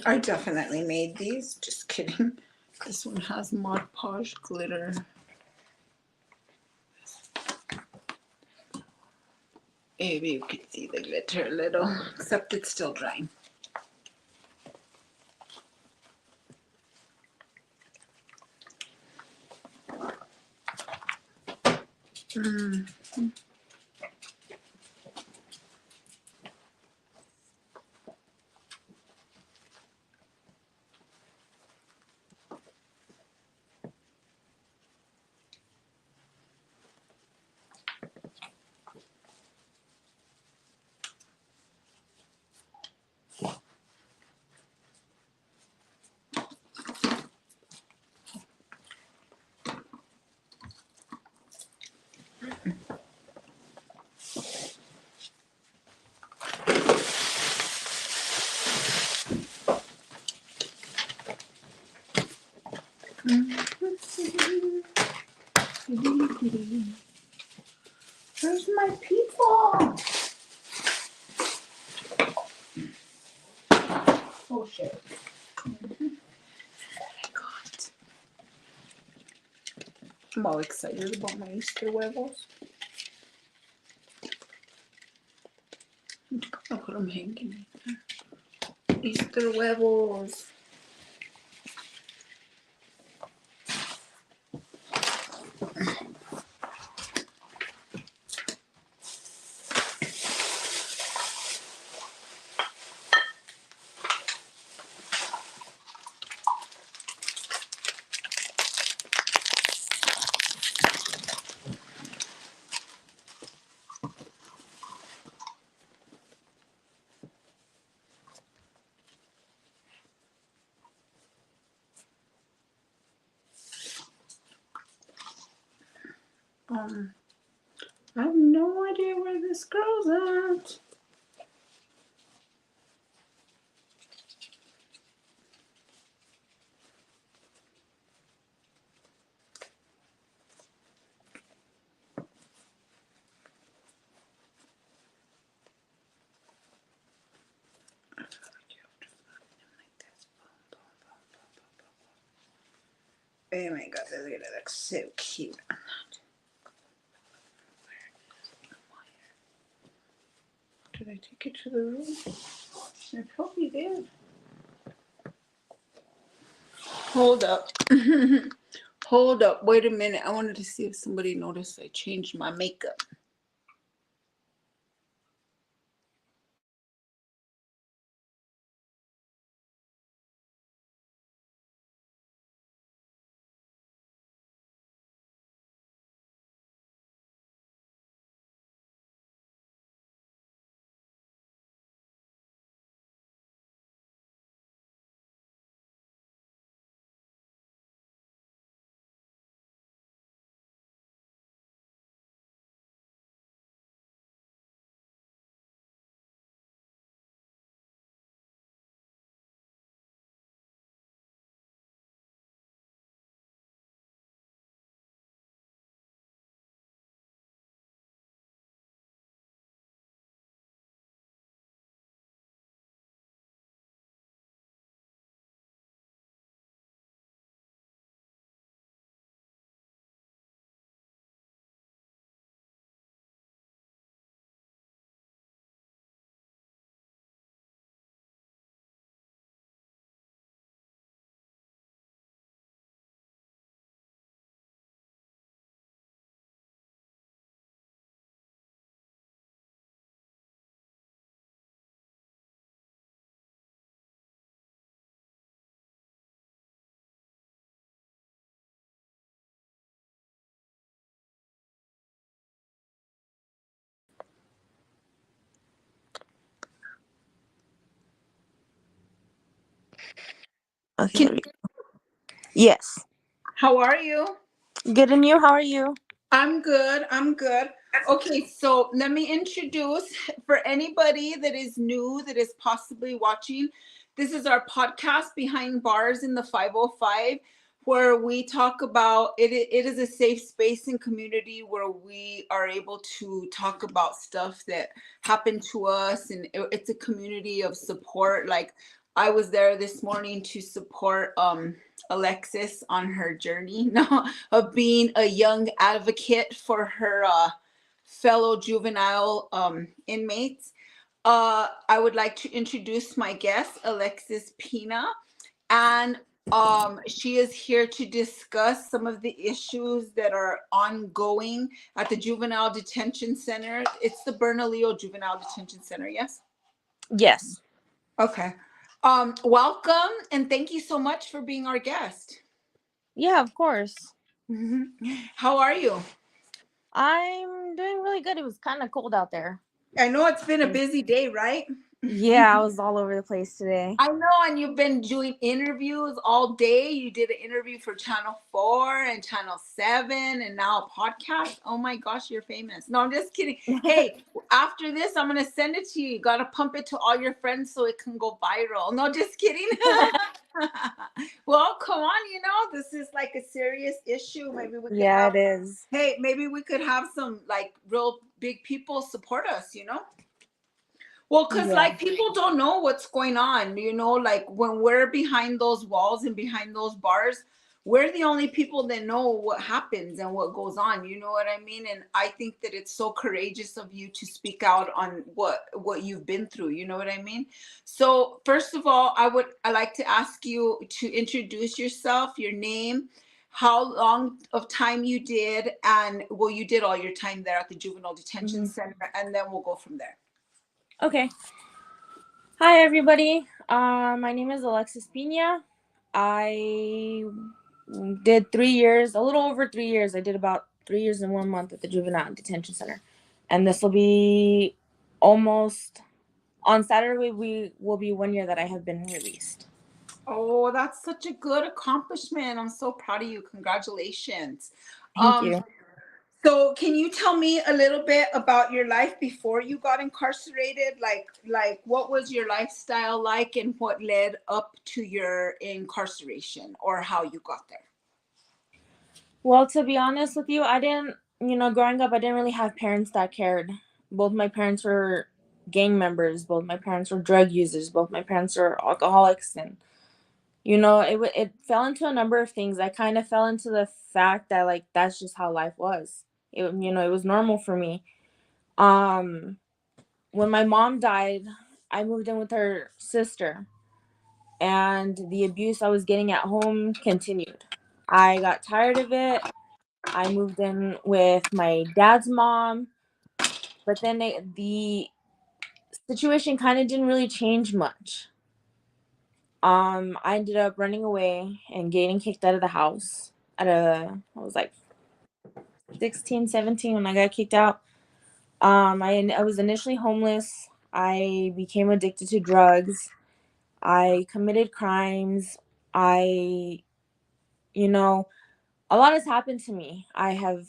I definitely made these. Just kidding. This one has Mod Podge glitter. Maybe you can see the glitter a little, except it's still drying. Where's my people? Oh shit. I'm all excited about my Easter huevos. I'll put them hanging. Easter huevos. I have no idea where this girl's at. Oh my god, this gonna look so cute. Did I take it to the room? I probably did. Hold up. Hold up. Wait a minute. I wanted to see if somebody noticed I changed my makeup. Okay. Yes. How are you? Good, and you? How are you? I'm good. I'm good. Okay, so let me introduce for anybody that is new, that is possibly watching. This is our podcast, Behind Bars in the 505, where we talk about it. It is a safe space and community where we are able to talk about stuff that happened to us, and it's a community of support. Like I was there this morning to support Alexis on her journey now of being a young advocate for her fellow juvenile inmates. I would like to introduce my guest, Alexis Pina, and she is here to discuss some of the issues that are ongoing at the Juvenile Detention Center. It's the Bernalillo Juvenile Detention Center, yes? Yes. Okay. Welcome and thank you so much for being our guest. Yeah, of course. How are you? I'm doing really good. It was kind of cold out there. I know it's been a busy day, right? Yeah, I was all over the place today. I know, and you've been doing interviews all day. You did an interview for Channel 4 and Channel 7 and now a podcast. Oh my gosh, you're famous. No, I'm just kidding. Hey, after this, I'm going to send it to you. You got to pump it to all your friends so it can go viral. No, just kidding. Well, come on, this is like a serious issue. Maybe we could Yeah, have, it is. hey, maybe we could have some like real big people support us. Well, because Yeah. like people don't know what's going on, like when we're behind those walls and behind those bars, we're the only people that know what happens and what goes on. You know what I mean? And I think that it's so courageous of you to speak out on what you've been through. You know what I mean? So first of all, I like to ask you to introduce yourself, your name, how long of time you did, and well, you did all your time there at the Juvenile Detention Center, and then we'll go from there. Okay. Hi, everybody. My name is Alexis Pina. I did 3 years, a little over 3 years. I did about 3 years and 1 month at the Juvenile Detention Center. And this will be almost, on Saturday, we will be 1 year that I have been released. Oh, that's such a good accomplishment. I'm so proud of you. Congratulations. Thank you. So can you tell me a little bit about your life before you got incarcerated? Like what was your lifestyle like and what led up to your incarceration or how you got there? Well, to be honest with you, I didn't, growing up, I didn't really have parents that cared. Both my parents were gang members. Both my parents were drug users. Both my parents were alcoholics. And, it fell into a number of things. I kind of fell into the fact that, like, that's just how life was. It was normal for me. When my mom died, I moved in with her sister. And the abuse I was getting at home continued. I got tired of it. I moved in with my dad's mom, but then the situation kind of didn't really change much. I ended up running away and getting kicked out of the house I was like 16, 17 when I got kicked out. I was initially homeless. I became addicted to drugs. I committed crimes. I, a lot has happened to me. I have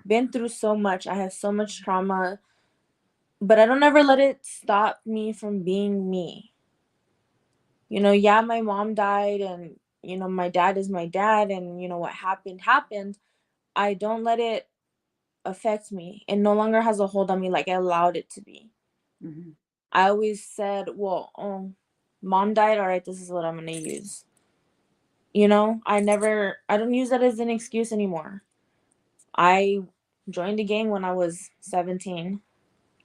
been through so much. I have so much trauma, but I don't ever let it stop me from being me. Yeah, my mom died and, my dad is my dad and, what happened. I don't let it affect me. It no longer has a hold on me like I allowed it to be. Mm-hmm. I always said, well, mom died. All right, this is what I'm going to use. I don't use that as an excuse anymore. I joined a gang when I was 17.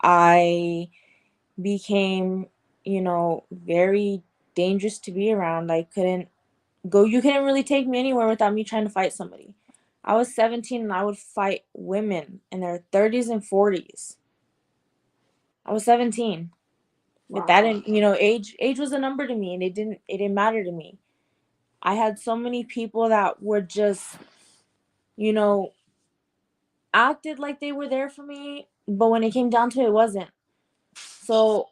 I became, very dangerous to be around. You couldn't really take me anywhere without me trying to fight somebody. I was 17 and I would fight women in their 30s and 40s. I was 17. But that Wow. didn't, age was a number to me and it didn't matter to me. I had so many people that were just, you know, acted like they were there for me, but when it came down to it, it wasn't. So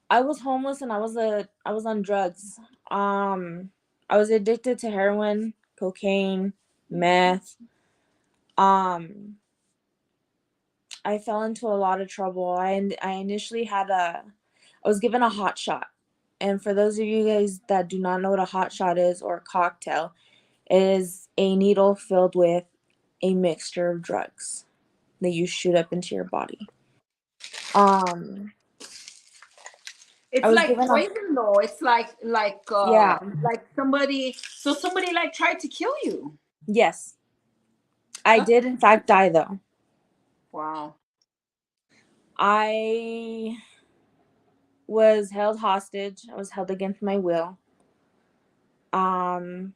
I was homeless and I was on drugs. I was addicted to heroin, cocaine, meth. I fell into a lot of trouble. I initially I was given a hot shot. And for those of you guys that do not know what a hot shot is or a cocktail, it is a needle filled with a mixture of drugs that you shoot up into your body. Um I It's was like given a poison though. It's yeah. like somebody like tried to kill you. Yes. I That's did in fact die though. wow. I was held hostage. I was held against my will. Um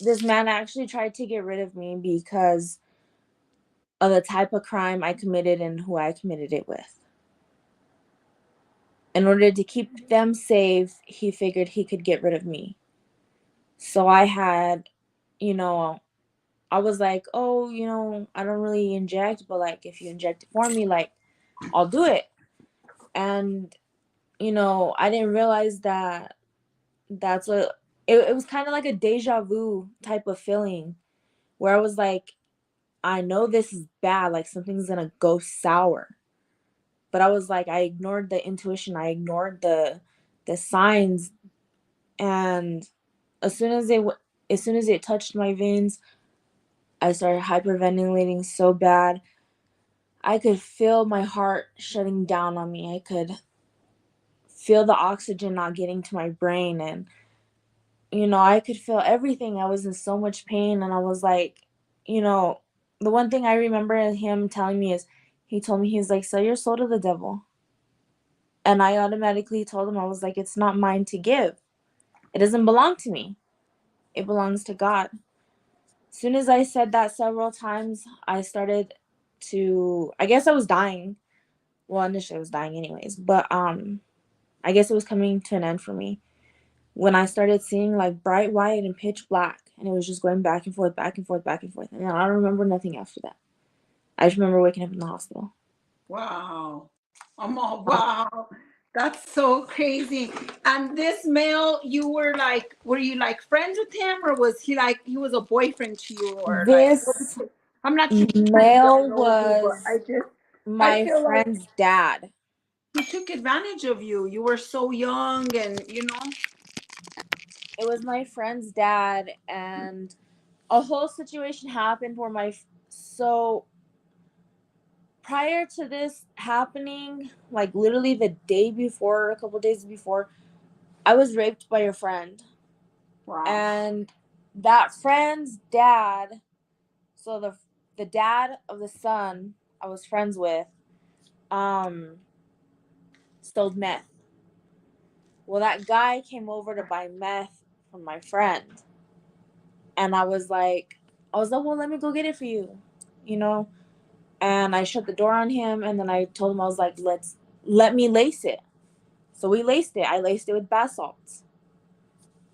this man actually tried to get rid of me because of the type of crime I committed and who I committed it with. In order to keep them safe, he figured he could get rid of me. So I had, you know, I was like, oh, I don't really inject, but like if you inject it for me, like I'll do it. And, I didn't realize that that's what it was kind of like a deja vu type of feeling where I was like, I know this is bad, like something's gonna go sour. But I was like, I ignored the intuition, I ignored the signs, and as soon as it touched my veins, I started hyperventilating so bad. I could feel my heart shutting down on me. I could feel the oxygen not getting to my brain, and I could feel everything. I was in so much pain, and I was like, you know, the one thing I remember him telling me is he told me, he's like, sell your soul to the devil. And I automatically told him, I was like, it's not mine to give. It doesn't belong to me. It belongs to God. As soon as I said that several times, I started to, I guess I was dying. Well, initially I was dying anyways, but I guess it was coming to an end for me when I started seeing like bright white and pitch black, and it was just going back and forth, back and forth, back and forth. And I don't remember nothing after that. I just remember waking up in the hospital. Wow. Wow. That's so crazy. And this male, were you like friends with him, or was he was a boyfriend to you, or like, This I'm not trying to male know you, but was I my feel like friend's dad. he took advantage of you. You were so young, and It was my friend's dad, and a whole situation happened where so prior to this happening, like literally the day before, a couple days before, I was raped by a friend. wow. And that friend's dad, so the dad of the son I was friends with, um, sold meth. Well, that guy came over to buy meth from my friend. And I was like, well, let me go get it for you, you know? And I shut the door on him, and then I told him, I was like, let me lace it. So we laced it. I laced it with bath salts.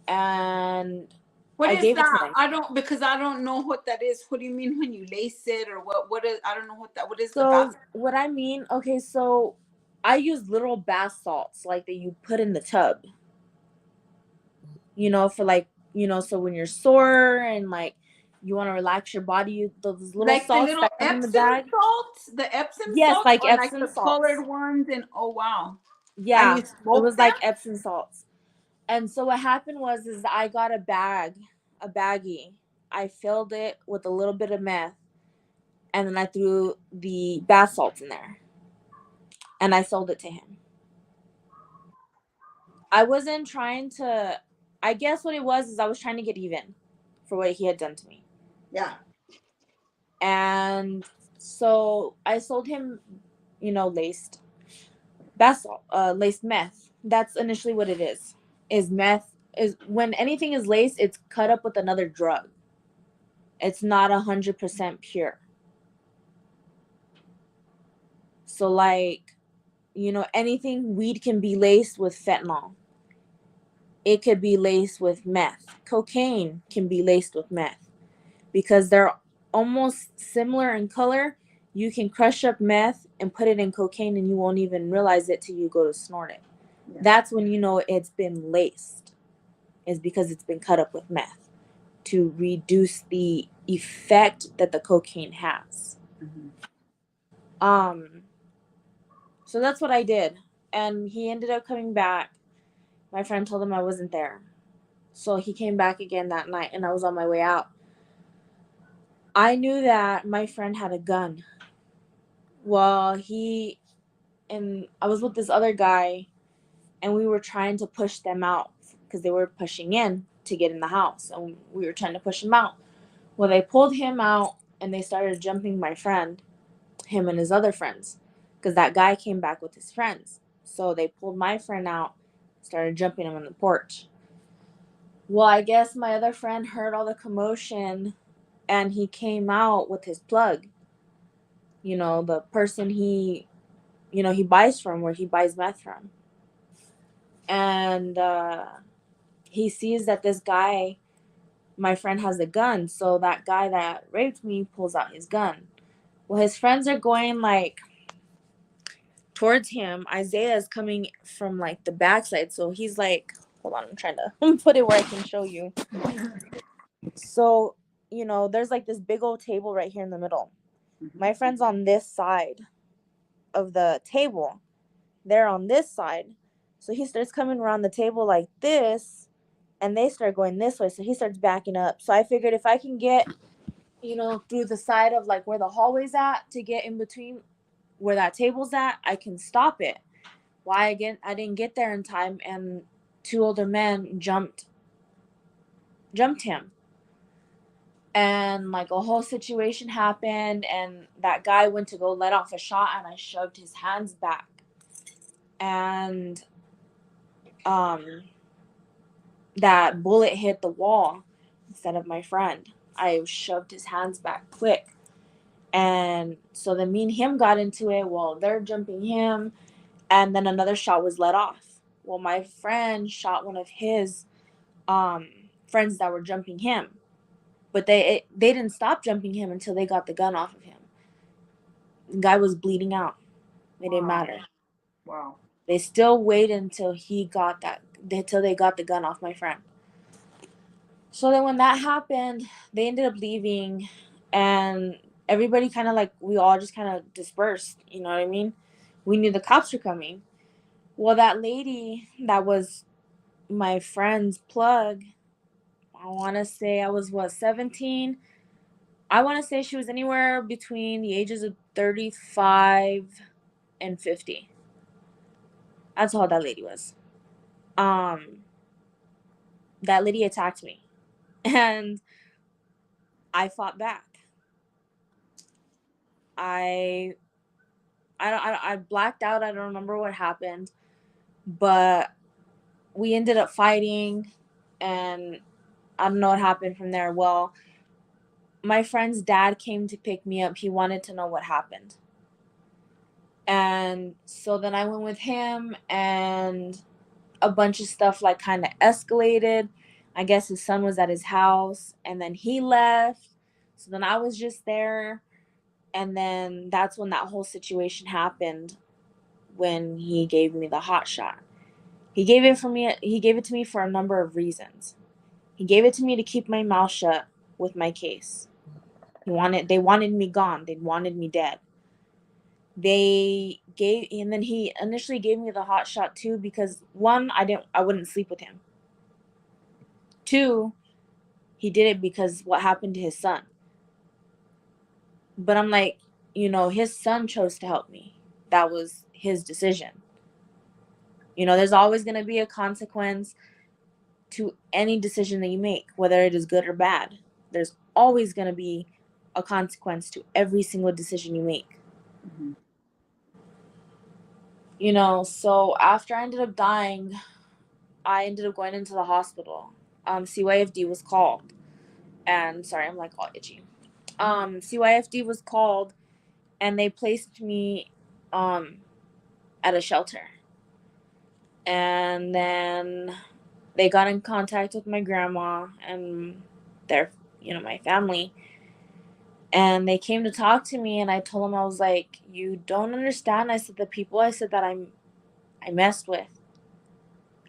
And What I is gave it to that? him. Because I don't know what that is. What do you mean when you lace it, or what is, I don't know what is the So bath? what I mean, okay, so I use little bath salts like that you put in the tub, for like, so when you're sore and like you want to relax your body, those little Like the salts little that come in the bag. The Epsom Yes, salts, like or like Epsom the salts. colored ones, and oh wow. And Yeah, you it smoke was them? like Epsom salts. And so what happened is I got a baggie. I filled it with a little bit of meth, and then I threw the bath salts in there, and I sold it to him. I wasn't trying to. I guess what it was is I was trying to get even for what he had done to me. Yeah. And so I sold him, laced bath salt, laced meth. That's initially what it is. Is meth is when anything is laced, it's cut up with another drug. It's not 100% pure. So like, anything weed can be laced with fentanyl. It could be laced with meth. Cocaine can be laced with meth because they're almost similar in color. You can crush up meth and put it in cocaine and you won't even realize it till you go to snort it. Yeah. That's when you know it's been laced. Is because it's been cut up with meth to reduce the effect that the cocaine has. Mm-hmm. Um so that's what I did. And he ended up coming back. My friend told him I wasn't there. So he came back again that night and I was on my way out. I knew that my friend had a gun. Well, he and I was with this other guy, and we were trying to push them out because they were pushing in to get in the house, and we were trying to push him out. Well, they pulled him out, and they started jumping my friend, him and his other friends, because that guy came back with his friends. So they pulled my friend out, started jumping him on the porch. Well, I guess my other friend heard all the commotion, and he came out with his plug. The person he buys from, where he buys meth from. And he sees that this guy, my friend, has a gun. So that guy that raped me pulls out his gun. Well, his friends are going like towards him. Isaiah is coming from like the backside. So he's like, hold on, I'm trying to put it where I can show you. So, there's like this big old table right here in the middle. My friend's on this side of the table. They're on this side. So he starts coming around the table like this, and they start going this way. So he starts backing up. So I figured if I can get, through the side of like where the hallway's at to get in between where that table's at, I can stop it. Why again? I didn't get there in time, and two older men jumped him. And like a whole situation happened, and that guy went to go let off a shot, and I shoved his hands back. And that bullet hit the wall instead of my friend. I shoved his hands back quick. And so then me and him got into it. Well, they're jumping him, and then another shot was let off. Well, my friend shot one of his friends that were jumping him, but they didn't stop jumping him until they got the gun off of him. The guy was bleeding out. It didn't matter. Wow. They still waited until they got the gun off my friend. So then when that happened, they ended up leaving, and everybody kind of like, we all just kind of dispersed. You know what I mean? We knew the cops were coming. Well, that lady that was my friend's plug, I want to say I was 17. I want to say she was anywhere between the ages of 35 and 50. That's how that lady was. That lady attacked me, and I fought back. I blacked out. I don't remember what happened, but we ended up fighting, and I don't know what happened from there. Well, my friend's dad came to pick me up. He wanted to know what happened. And so then I went with him, and a bunch of stuff like kind of escalated. I guess his son was at his house, and then he left. So then I was just there. And then that's when that whole situation happened, when he gave me the hot shot. He gave it to me for a number of reasons. He gave it to me to keep my mouth shut with my case. They wanted me gone. They wanted me dead. And then he initially gave me the hot shot too, because one, I wouldn't sleep with him. Two, he did it because what happened to his son. But I'm like, his son chose to help me. That was his decision. There's always going to be a consequence to any decision that you make, whether it is good or bad. There's always going to be a consequence to every single decision you make. Mm-hmm. So after I ended up dying, I ended up going into the hospital. CYFD was called. And sorry, I'm like all itchy. CYFD was called, and they placed me at a shelter. And then they got in contact with my grandma and my family. And they came to talk to me, and I told them, I was like, you don't understand. I said, the people that I messed with,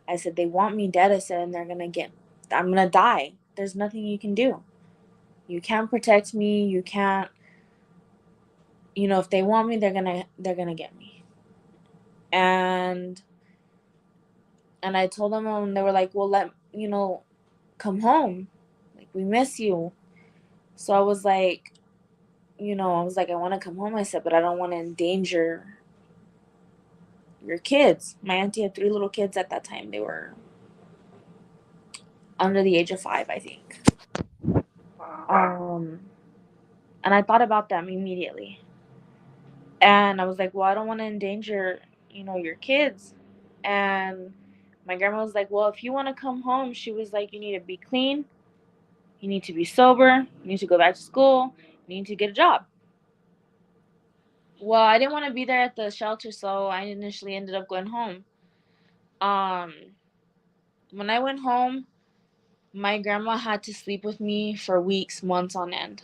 I said, they want me dead. I said, and I'm going to die. There's nothing you can do. You can't protect me. You can't, if they want me, they're going to get me. And I told them, and they were like, well, come home. Like, we miss you. So I was like, I want to come home. I said, but I don't want to endanger your kids. My auntie had 3 little kids at that time. They were under the age of 5, I think. Um, and I thought about them immediately. And I was like, well, I don't want to endanger, your kids. And my grandma was like, well, if you want to come home, she was like, you need to be clean, you need to be sober, you need to go back to school, you need to get a job. Well, I didn't want to be there at the shelter, so I initially ended up going home. When I went home, my grandma had to sleep with me for weeks, months on end.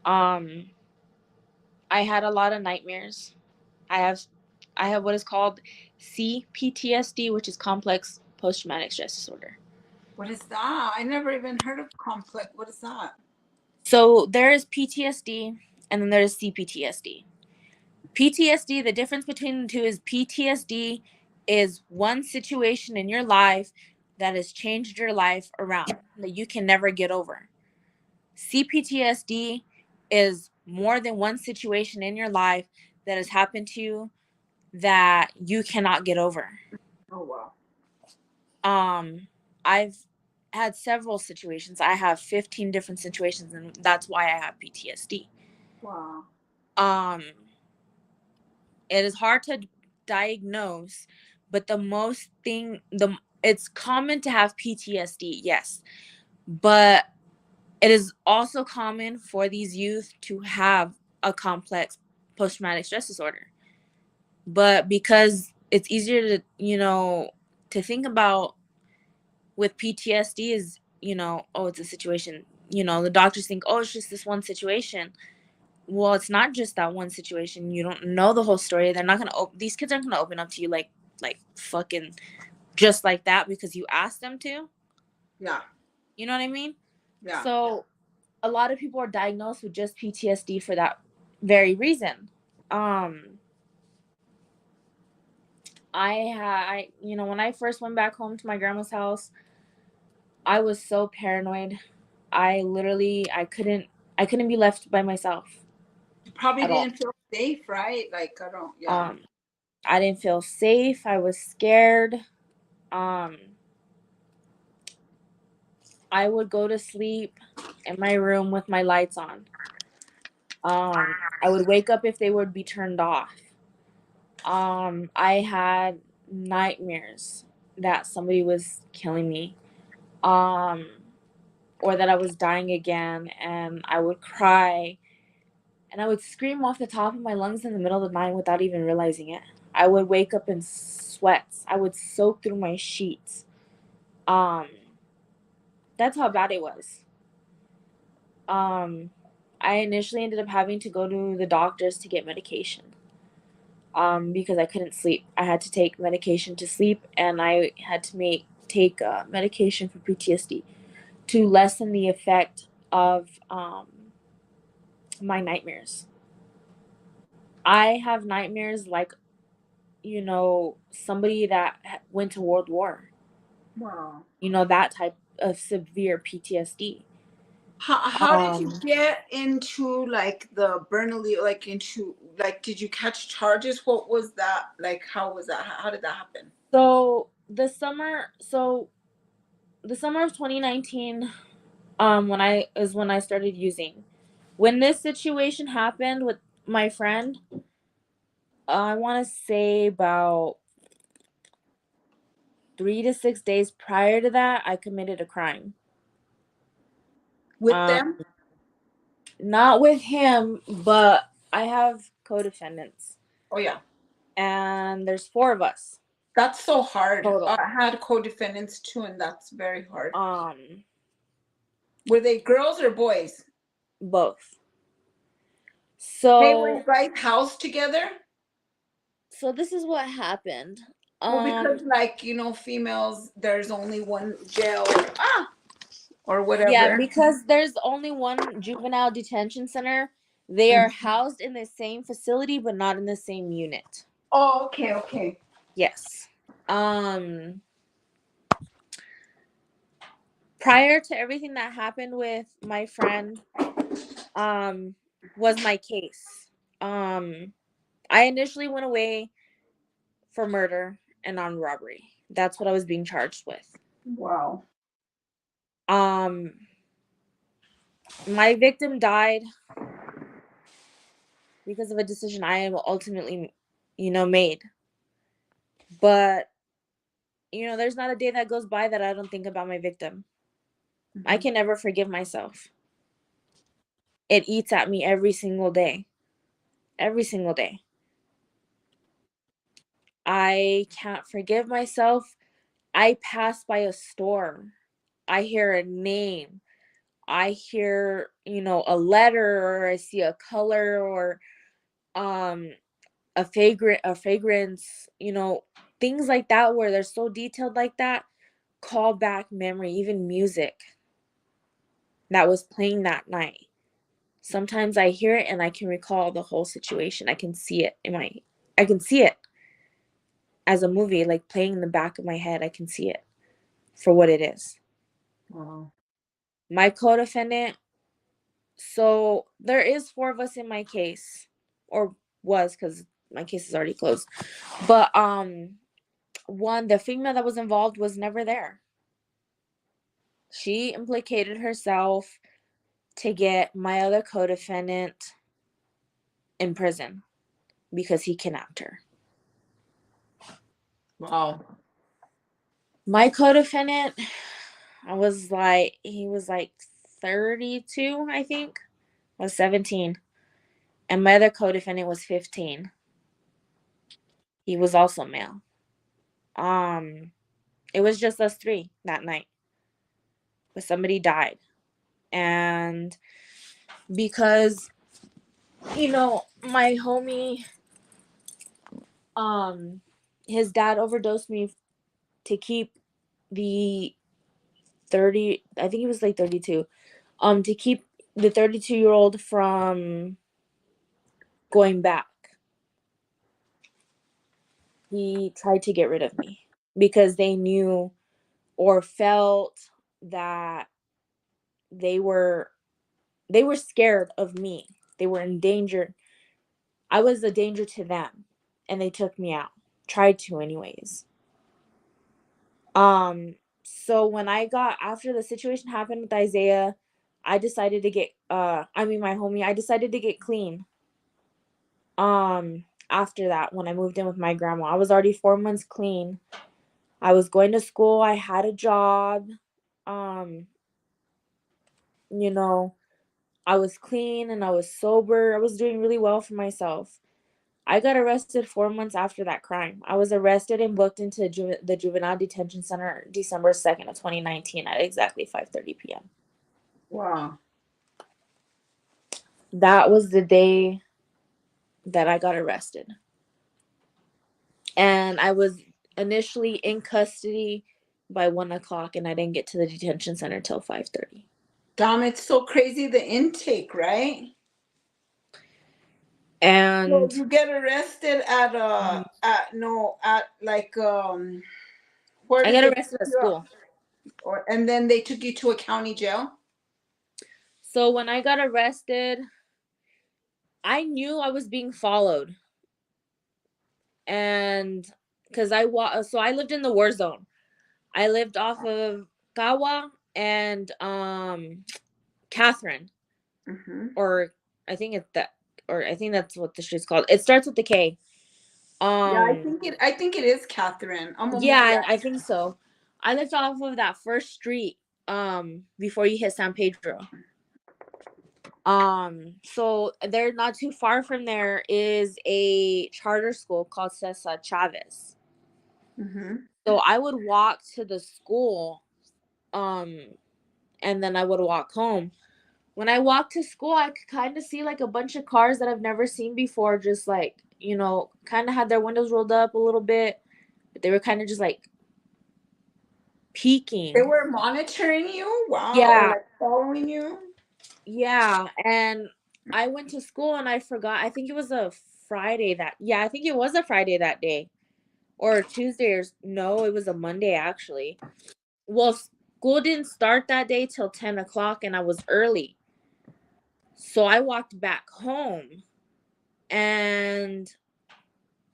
I had a lot of nightmares. I have I have what is called CPTSD, which is complex post traumatic stress disorder. What is that? I never even heard of complex. What is that? So there is PTSD and then there is CPTSD. PTSD, the difference between the two is PTSD is one situation in your life that has changed your life around that you can never get over. CPTSD is more than one situation in your life that has happened to you that you cannot get over. Oh, wow. I've had several situations. I have 15 different situations, and that's why I have PTSD. Wow. Um, it is hard to diagnose, but it's common to have PTSD, yes, but it is also common for these youth to have a complex post-traumatic stress disorder. But because it's easier to think about with PTSD is, oh, it's a situation. The doctors think, oh, it's just this one situation. Well, it's not just that one situation. You don't know the whole story. They're not gonna. These kids aren't gonna open up to you like fucking just like that because you asked them to. Yeah. You know what I mean? Yeah. So, a lot of people are diagnosed with just PTSD for that very reason. When I first went back home to my grandma's house, I was so paranoid. I couldn't be left by myself You probably at all. didn't feel safe, right? Like, I don't, yeah. I didn't feel safe. I was scared. I would go to sleep in my room with my lights on. I would wake up if they would be turned off. I had nightmares that somebody was killing me. Or that I was dying again, and I would cry and I would scream off the top of my lungs in the middle of the night without even realizing it. I would wake up in sweats. I would soak through my sheets. That's how bad it was. I initially ended up having to go to the doctors to get medication. Because I couldn't sleep. I had to take medication to sleep, and I had to take medication for PTSD to lessen the effect of my nightmares. I have nightmares like, somebody that went to World War. Wow. That type of severe PTSD. How did you get into like the Bernalillo, like into like did you catch charges? What was that? Like how was that? How did that happen? So the summer of 2019, when I started using. When this situation happened with my friend, I want to say about 3 to 6 days prior to that, I committed a crime. With them? Not with him, but I have co-defendants, Oh yeah. and there's 4 of us That's so hard. total. I had co-defendants too, and that's very hard. Um, Were they girls or boys? both. Hey, were you So, guys housed together? this is what happened. Well, because like females, there's only one jail or Yeah, whatever. because there's only one juvenile detention center. They are housed in the same facility, but not in the same unit. Oh, okay, okay. Yes. Prior to everything that happened with my friend, was my case. I initially went away for murder and armed robbery. That's what I was being charged with. Wow. My victim died because of a decision I ultimately, made. But, there's not a day that goes by that I don't think about my victim. Mm-hmm. I can never forgive myself. It eats at me every single day. Every single day. I can't forgive myself. I pass by a store. I hear a name. I hear, a letter, or I see a color, or a fragrance, things like that where they're so detailed like that, call back memory, even music that was playing that night. Sometimes I hear it and I can recall the whole situation. I can see it I can see it as a movie, like playing in the back of my head. I can see it for what it is. Wow. My co-defendant, so there is 4 of us in my case, or was, because my case is already closed. But one, the female that was involved was never there. She implicated herself to get my other co-defendant in prison because he kidnapped her. Wow. My co-defendant, he was like 32, I think. I was 17. And my other co-defendant was 15. He was also male. It was just us 3 that night. But somebody died. And because, my homie, his dad overdosed me to keep the 30, I think he was like 32, to keep the 32-year-old from going back. He tried to get rid of me because they knew or felt that they were scared of me. They were in danger. I was a danger to them, and they took me out. Tried to anyways. So when after the situation happened with Isaiah, I decided to get my homie, I decided to get clean. After that, when I moved in with my grandma, I was already 4 months clean. I was going to school, I had a job. You know, I was clean and I was sober. I was doing really well for myself. I got arrested 4 months after that crime. I was arrested and booked into the Juvenile Detention Center December 2nd of 2019 at exactly 5:30 p.m. Wow. That was the day that I got arrested. And I was initially in custody by 1 o'clock, and I didn't get to the detention center till 5:30. Damn, it's so crazy, the intake, right? So And you get arrested at where I did got they arrested pick at you up? school. And then they took you to a county jail? So when I got arrested, I knew I was being followed. And because I lived in the war zone. I lived off of Kawa and Catherine, Mm-hmm. or I think it's that, or I think that's what the street's called. It starts with the K. Yeah, Um, I think it is Catherine. I'm gonna move yeah, that. I think so. I lived off of that first street, before you hit San Pedro. So they're not too far from there is a charter school called Cesar Chavez. Mm-hmm. So I would walk to the school, um, and then I would walk home. When I walked to school, I could kind of see like a bunch of cars that I've never seen before, just like, kind of had their windows rolled up a little bit, but they were kind of just like They peeking. were monitoring you? Wow. Or Yeah, like following you? yeah. And I went to school and I forgot. I think it was a Friday I think it was a Friday that day, or Tuesday, or no, it was a Monday actually. Well, school didn't start that day till 10 o'clock and I was early. So I walked back home, and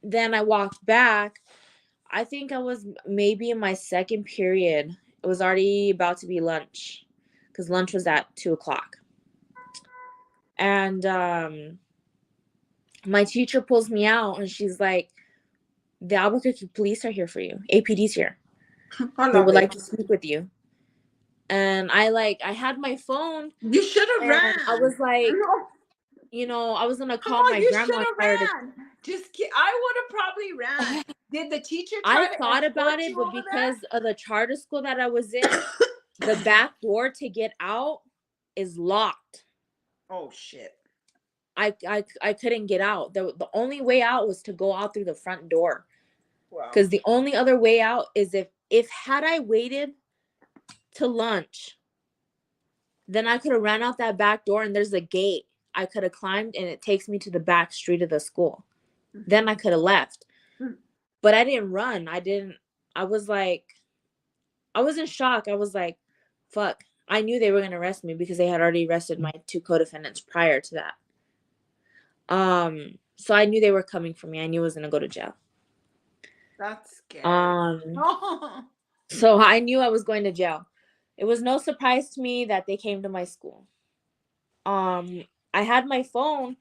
then I walked back. I think I was maybe in my second period. It was already about to be lunch because lunch was at 2 o'clock. And my teacher pulls me out and she's like, the Albuquerque police are here for you. APD's here. I They love would it. like to speak with you. And I had my phone You should have and ran. I was like, No, I was going to come call on, my you should grandma. have ran. I would have probably ran. Did the teacher try I to thought about escort it, you but over there? because of the charter school that I was in, the back door to get out is locked. Oh shit. I couldn't get out. The only way out was to go out through the front door. Wow. Because the only other way out is if had I waited to lunch, then I could have ran out that back door and there's a gate. I could have climbed and it takes me to the back street of the school. Then I could have left. But I didn't run. I was in shock. I was like, fuck. I knew they were going to arrest me because they had already arrested my 2 co-defendants prior to that. So I knew they were coming for me. I knew I was going to go to jail. That's scary. So I knew I was going to jail. It was no surprise to me that they came to my school. I had my phone.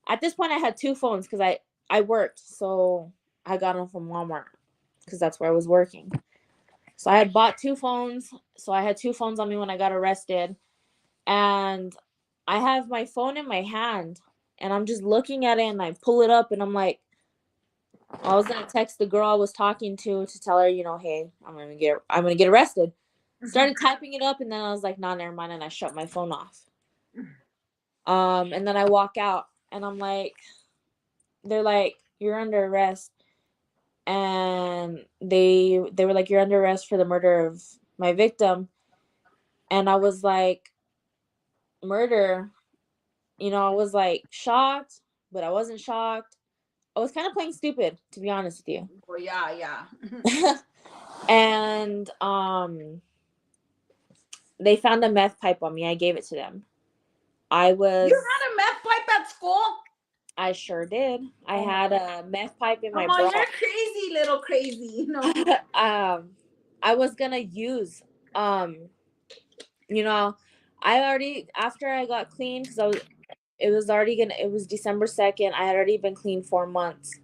At this point, I had 2 phones because I worked. So I got them from Walmart because that's where I was working. So I had bought 2 phones. So I had 2 phones on me when I got arrested. And I have my phone in my hand. And I'm just looking at it and I pull it up and I'm like, I was gonna text the girl I was talking to tell her, hey, I'm gonna get arrested. Started typing it up and then I was like, nah, never mind, and I shut my phone off. And then I walk out and I'm like, they're like, you're under arrest. And they were like, you're under arrest for the murder of my victim. And I was like, murder? I was like shocked, but I wasn't shocked. I was kind of playing stupid, to be honest with you. Well, yeah. And they found a meth pipe on me. I gave it to them. You had a meth pipe at school? I sure did. I had a meth pipe in my bra. You're crazy, little crazy. I was gonna use, I already, after I got clean, because it was December 2nd. I had already been clean 4 months.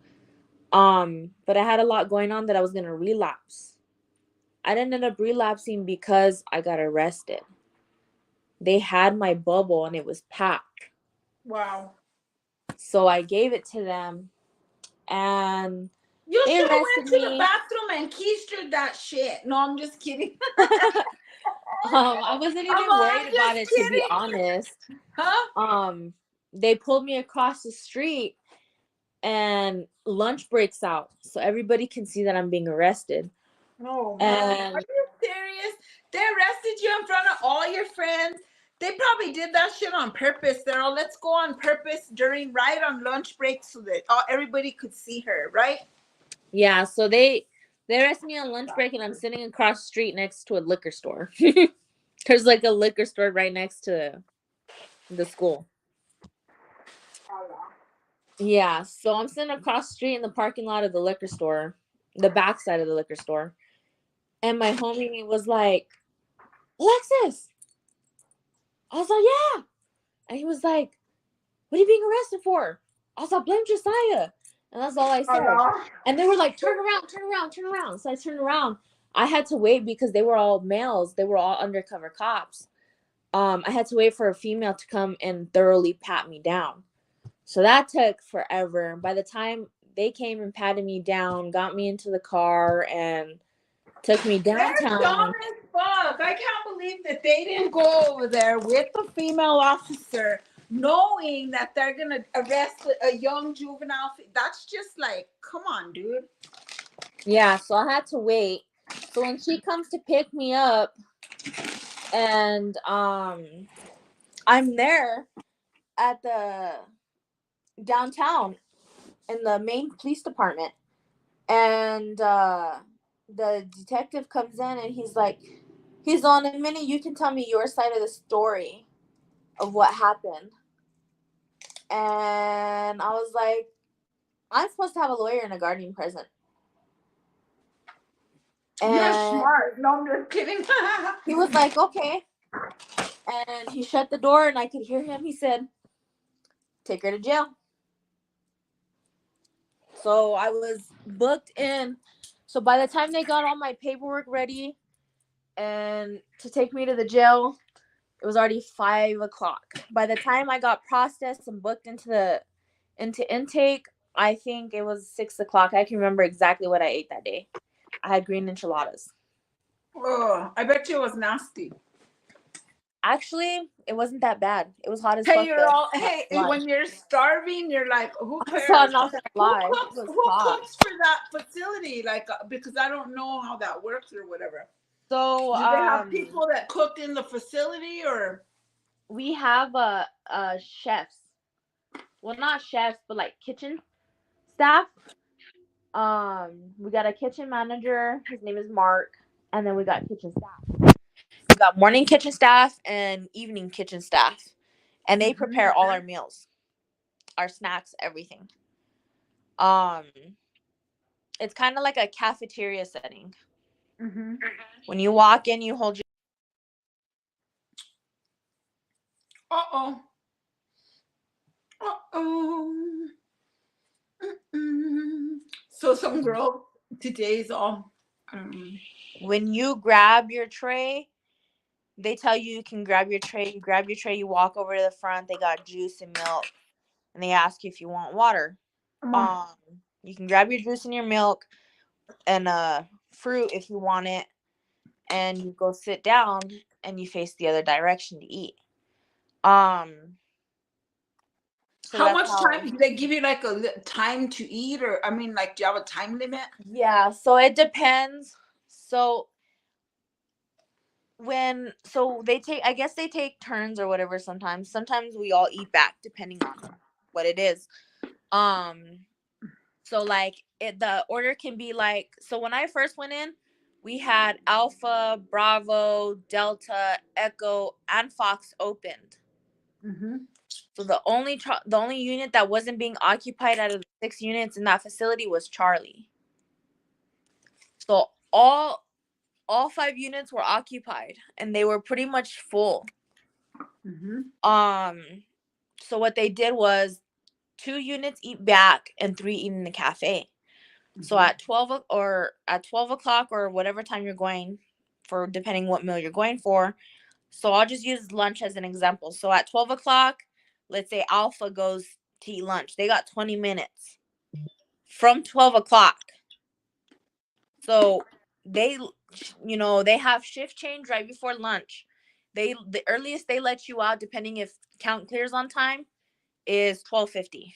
But I had a lot going on that I was gonna relapse. I didn't end up relapsing because I got arrested. They had my bubble and it was packed. Wow. So I gave it to them and you should have went to the bathroom and keistered that shit. No, I'm just kidding. I wasn't even worried about it, to be honest. Huh? They pulled me across the street and lunch breaks out. So everybody can see that I'm being arrested. Oh, man. Are you serious? They arrested you in front of all your friends. They probably did that shit on purpose. They're all, let's go on purpose right on lunch break so that everybody could see her, right? Yeah, so they arrested me on lunch break and I'm sitting across the street next to a liquor store. There's like a liquor store right next to the school. Yeah, so I'm sitting across the street in the parking lot of the liquor store, the back side of the liquor store. And my homie was like, Alexis. I was like, yeah. And he was like, what are you being arrested for? I was like, blame Josiah. And that's all I said. And they were like, turn around. So I turned around. I had to wait because they were all males. They were all undercover cops. I had to wait for a female to come and thoroughly pat me down. So that took forever. By the time they came and patted me down, got me into the car, and took me downtown. They're dumb as fuck. I can't believe that they didn't go over there with the female officer knowing that they're going to arrest a young juvenile. That's just like, come on, dude. Yeah, so I had to wait. So when she comes to pick me up, and I'm there at the downtown in the main police department, and the detective comes in and he's like, in a minute you can tell me your side of the story of what happened. And I was like, I'm supposed to have a lawyer and a guardian present. You're And smart. No, I'm just kidding. he was like, okay. And he shut the door and I could hear him. He said, take her to jail. So I was booked in. So by the time they got all my paperwork ready and to take me to the jail, it was already 5:00. By the time I got processed and booked into intake, I think it was 6:00. I can remember exactly what I ate that day. I had green enchiladas. Oh, I bet you it was nasty. Actually, it wasn't that bad. It was hot as Hey, fuck you're though. all. Not Hey, gonna lie. when you're starving, you're like, who So I'm cares? not gonna Who lie. It cooks? was Who hot. cooks for that facility? Like, because I don't know how that works or whatever. So Do they have people that cook in the facility or? we have chefs. Well, not chefs, but like kitchen staff. We got a kitchen manager. His name is Mark, and then we got kitchen staff. We got morning kitchen staff and evening kitchen staff, and they prepare all our meals, our snacks, everything. Um, it's kind of like a cafeteria setting. Mm-hmm. When you walk in, you hold your. Uh-oh. Uh-oh. Mm-mm. So some girl today's all. When you grab your tray, they tell you can grab your tray. You grab your tray. You walk over to the front. They got juice and milk, and they ask you if you want water. Um, you can grab your juice and your milk and fruit if you want it, and you go sit down and you face the other direction to eat. So How that's much how. time do they give you? Like a time to eat, or I mean, like, do you have a time limit? Yeah, so it depends. So they take, I guess they take turns or whatever. Sometimes we all eat back depending on what it is. So like the order can be like, so when I first went in, we had Alpha, Bravo, Delta, Echo, and Fox opened. Mm-hmm. So the only unit that wasn't being occupied out of the 6 units in that facility was Charlie. So all 5 units were occupied and they were pretty much full. Mm-hmm. So what they did was 2 units eat back and 3 eat in the cafe. Mm-hmm. So at 12 o'clock or whatever time you're going for, depending what meal you're going for. So I'll just use lunch as an example. So at 12 o'clock, let's say Alpha goes to eat lunch. They got 20 minutes from 12 o'clock. So they have shift change right before lunch. The earliest they let you out, depending if count clears on time, is 12:50.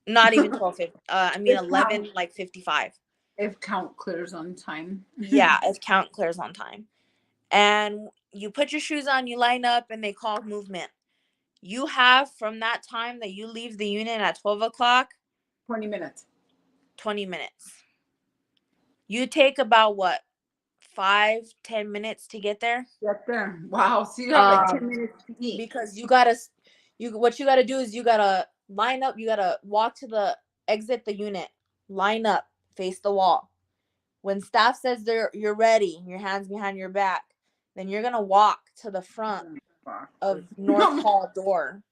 Not even 12:50. I mean 11 like 55. If count clears on time. Yeah, if count clears on time. And you put your shoes on, you line up, and they call movement. You have from that time that you leave the unit at 12 o'clock 20 minutes. 20 minutes. You take about what, 5-10 minutes to get there? Get there. Wow. So you have like 10 minutes to eat. Because what you gotta do is you gotta line up, you gotta walk to the exit the unit, line up, face the wall. When staff says you're ready, your hands behind your back, then you're gonna walk to the front of North Hall door,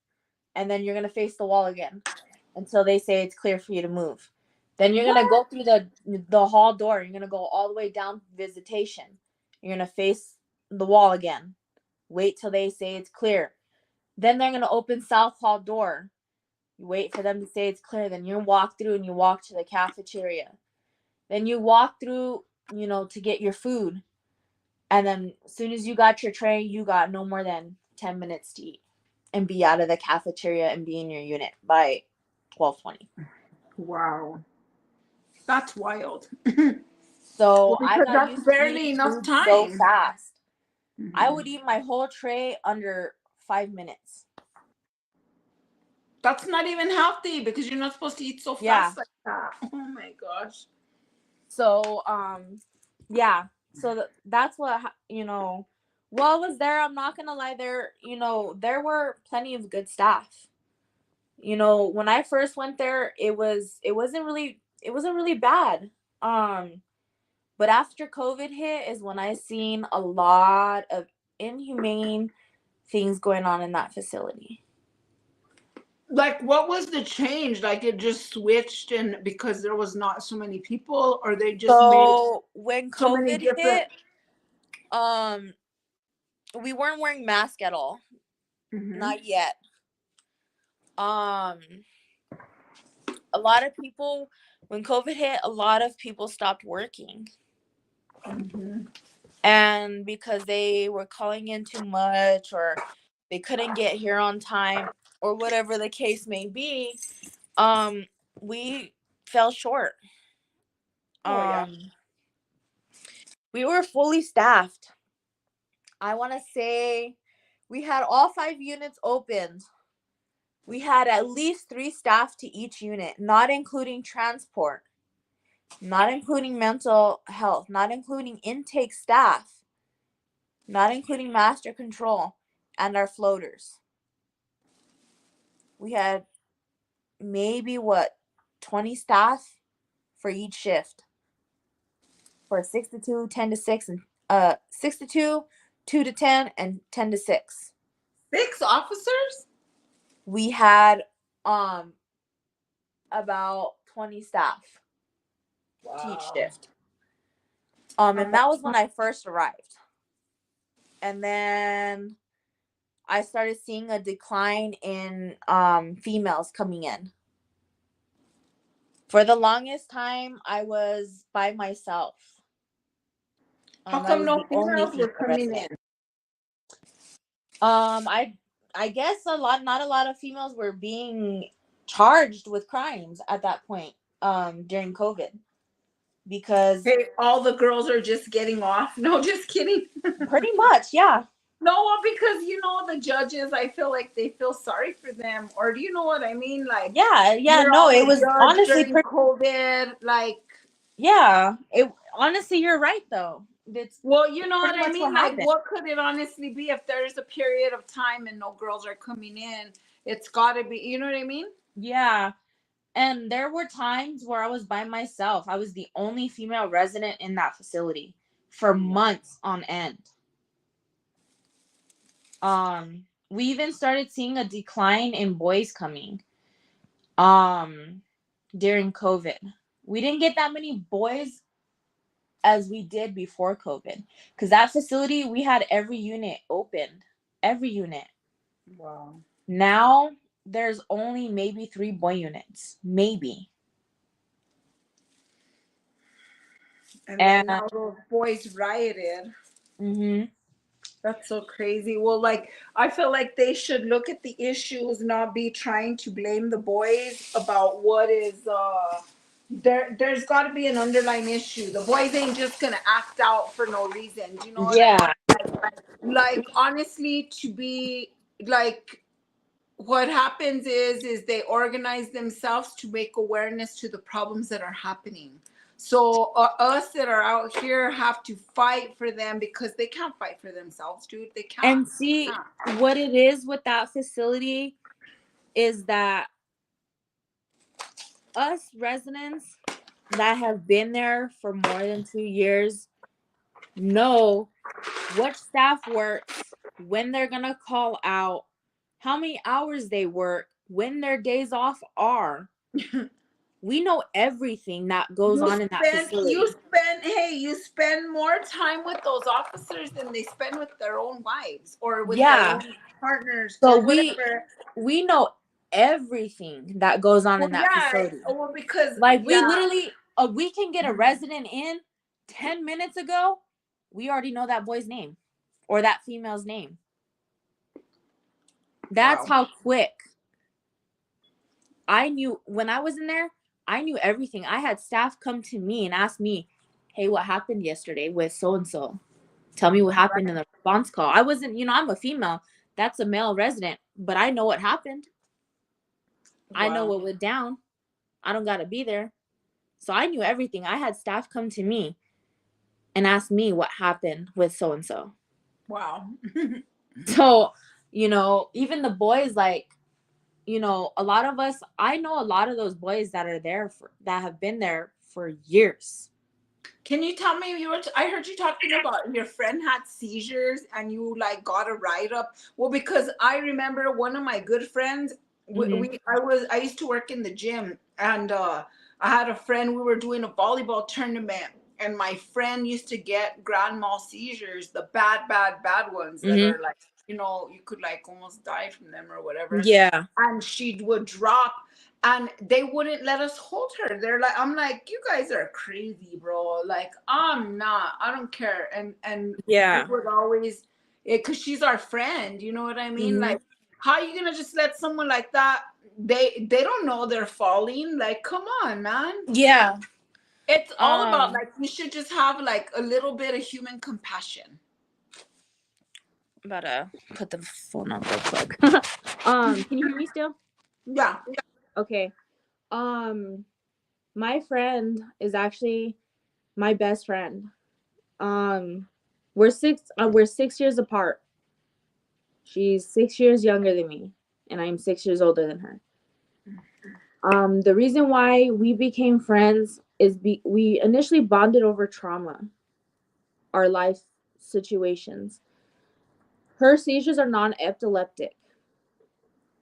and then you're gonna face the wall again until they say it's clear for you to move. Then you're gonna go through the hall door. You're gonna go all the way down visitation. You're gonna face the wall again. Wait till they say it's clear. Then they're gonna open South Hall door. You wait for them to say it's clear. Then you walk through and you walk to the cafeteria. Then you walk through, to get your food. And then as soon as you got your tray, you got no more than 10 minutes to eat and be out of the cafeteria and be in your unit by 12:20. Wow. That's wild. So I got that's used to barely eating enough food time. so fast. Mm-hmm. I would eat my whole tray under 5 minutes. That's not even healthy because you're not supposed to eat so fast like that. Oh my gosh. So, yeah. So that's what, while I was there, I'm not going to lie, there were plenty of good staff. You know, when I first went there, it wasn't really bad. But after COVID hit is when I seen a lot of inhumane things going on in that facility. Like, what was the change? Like, it just switched, and because there was not so many people, or they just made So when so many COVID different. hit, um, we weren't wearing masks at all. Mhm. Not yet. Um, a lot of people, when COVID hit, a lot of people stopped working. Mhm. And because they were calling in too much, or they couldn't get here on time, or whatever the case may be, we fell short. Oh yeah. We were fully staffed. I want to say we had all 5 units opened. We had at least 3 staff to each unit, not including transport, not including mental health, not including intake staff, not including master control and our floaters. We had maybe 20 staff for each shift, for 6 to 2, 10 to 6, and 6 to 2, 2 to 10, and 10 to 6. 6 officers? We had about 20 staff to each Wow. shift. And that was when I first arrived. And then I started seeing a decline in females coming in. For the longest time, I was by myself. How I come was no the only females were female coming resident. in? I guess not a lot of females were being charged with crimes at that point, during COVID, because Hey, all the girls are just getting off. No, just kidding. pretty much, yeah. No, well, because the judges, I feel like they feel sorry for them, or do you know what I mean? Like, Yeah, you're no, all it a was judge honestly during pretty. COVID, like. Yeah, it honestly, you're right though. It's Well, you know what pretty I much mean? what Like, happened. what could it honestly be if there's a period of time and no girls are coming in? It's got to be, you know what I mean? Yeah, and there were times where I was by myself. I was the only female resident in that facility for months on end. We even started seeing a decline in boys coming during COVID. We didn't get that many boys as we did before COVID, because that facility, we had every unit opened, every unit. Wow. Now there's only maybe 3 boy units, maybe. And then And now those boys rioted. mm-hmm. That's so crazy. Well, like, I feel like they should look at the issues, not be trying to blame the boys about what is there's got to be an underlying issue. The boys ain't just going to act out for no reason. Do you know what I Yeah. mean? Like, honestly, to be like, what happens is they organize themselves to make awareness to the problems that are happening. So us that are out here have to fight for them, because they can't fight for themselves, dude. They can't. And see, what it is with that facility is that us residents that have been there for more than 2 years know what staff works, when they're going to call out, how many hours they work, when their days off are. We know everything that goes on in that facility. You spend more time with those officers than they spend with their own wives or with their Yeah. own partners So or whatever. we know everything that goes on in that facility. Well, because Like, we literally, we can get a resident in 10 minutes ago. We already know that boy's name or that female's name. That's how quick. I knew when I was in there, I knew everything. I had staff come to me and ask me, hey, what happened yesterday with so-and-so? Tell me what happened in the response call. I wasn't, I'm a female. That's a male resident, but I know what happened. I know what went down. I don't got to be there. So I knew everything. I had staff come to me and ask me what happened with so-and-so. Wow. So, even the boys, like, a lot of us, I know a lot of those boys that are there that have been there for years. Can you tell me, I heard you talking about your friend had seizures and you like got a ride up. Well, because I remember one of my good friends, Mm-hmm. I used to work in the gym, and I had a friend, we were doing a volleyball tournament, and my friend used to get grand mal seizures, the bad ones that Mm-hmm. are like, you could like almost die from them or whatever. Yeah. And she would drop, and they wouldn't let us hold her. I'm like, you guys are crazy, bro. Like, I don't care. And we Yeah. would always, because she's our friend, you know what I mean? Mm-hmm. Like, how are you gonna just let someone like that? They don't know they're falling. Like, come on, man. Yeah. It's all about, Um, like, you should just have like a little bit of human compassion. about to put the phone up real quick. Can you hear me still? Yeah. Okay. My friend is actually my best friend. Um, we're 6 years apart. She's 6 years younger than me, and I'm 6 years older than her. The reason why we became friends is we initially bonded over trauma, our life situations. Her seizures are non-epileptic,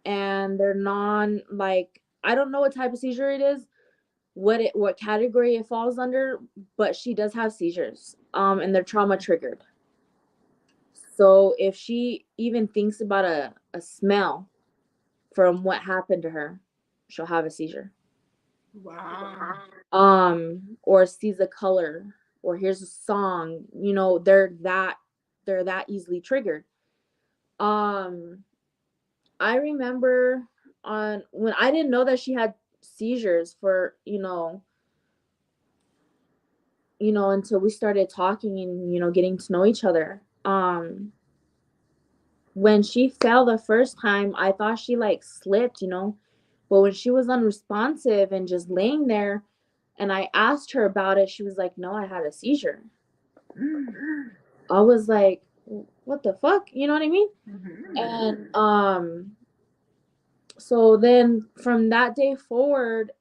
and they're non like I don't know what type of seizure it is, what category it falls under, but she does have seizures. And they're trauma triggered. So if she even thinks about a smell from what happened to her, she'll have a seizure. Wow. Or sees a color or hears a song, they're that easily triggered. Um, I remember on when I didn't know that she had seizures for, until we started talking and, getting to know each other. When she fell the first time, I thought she like slipped. But when she was unresponsive and just laying there and I asked her about it, she was like, "No, I had a seizure." I was like, "What the fuck?" You know what I mean? Mm-hmm. And so then from that day forward,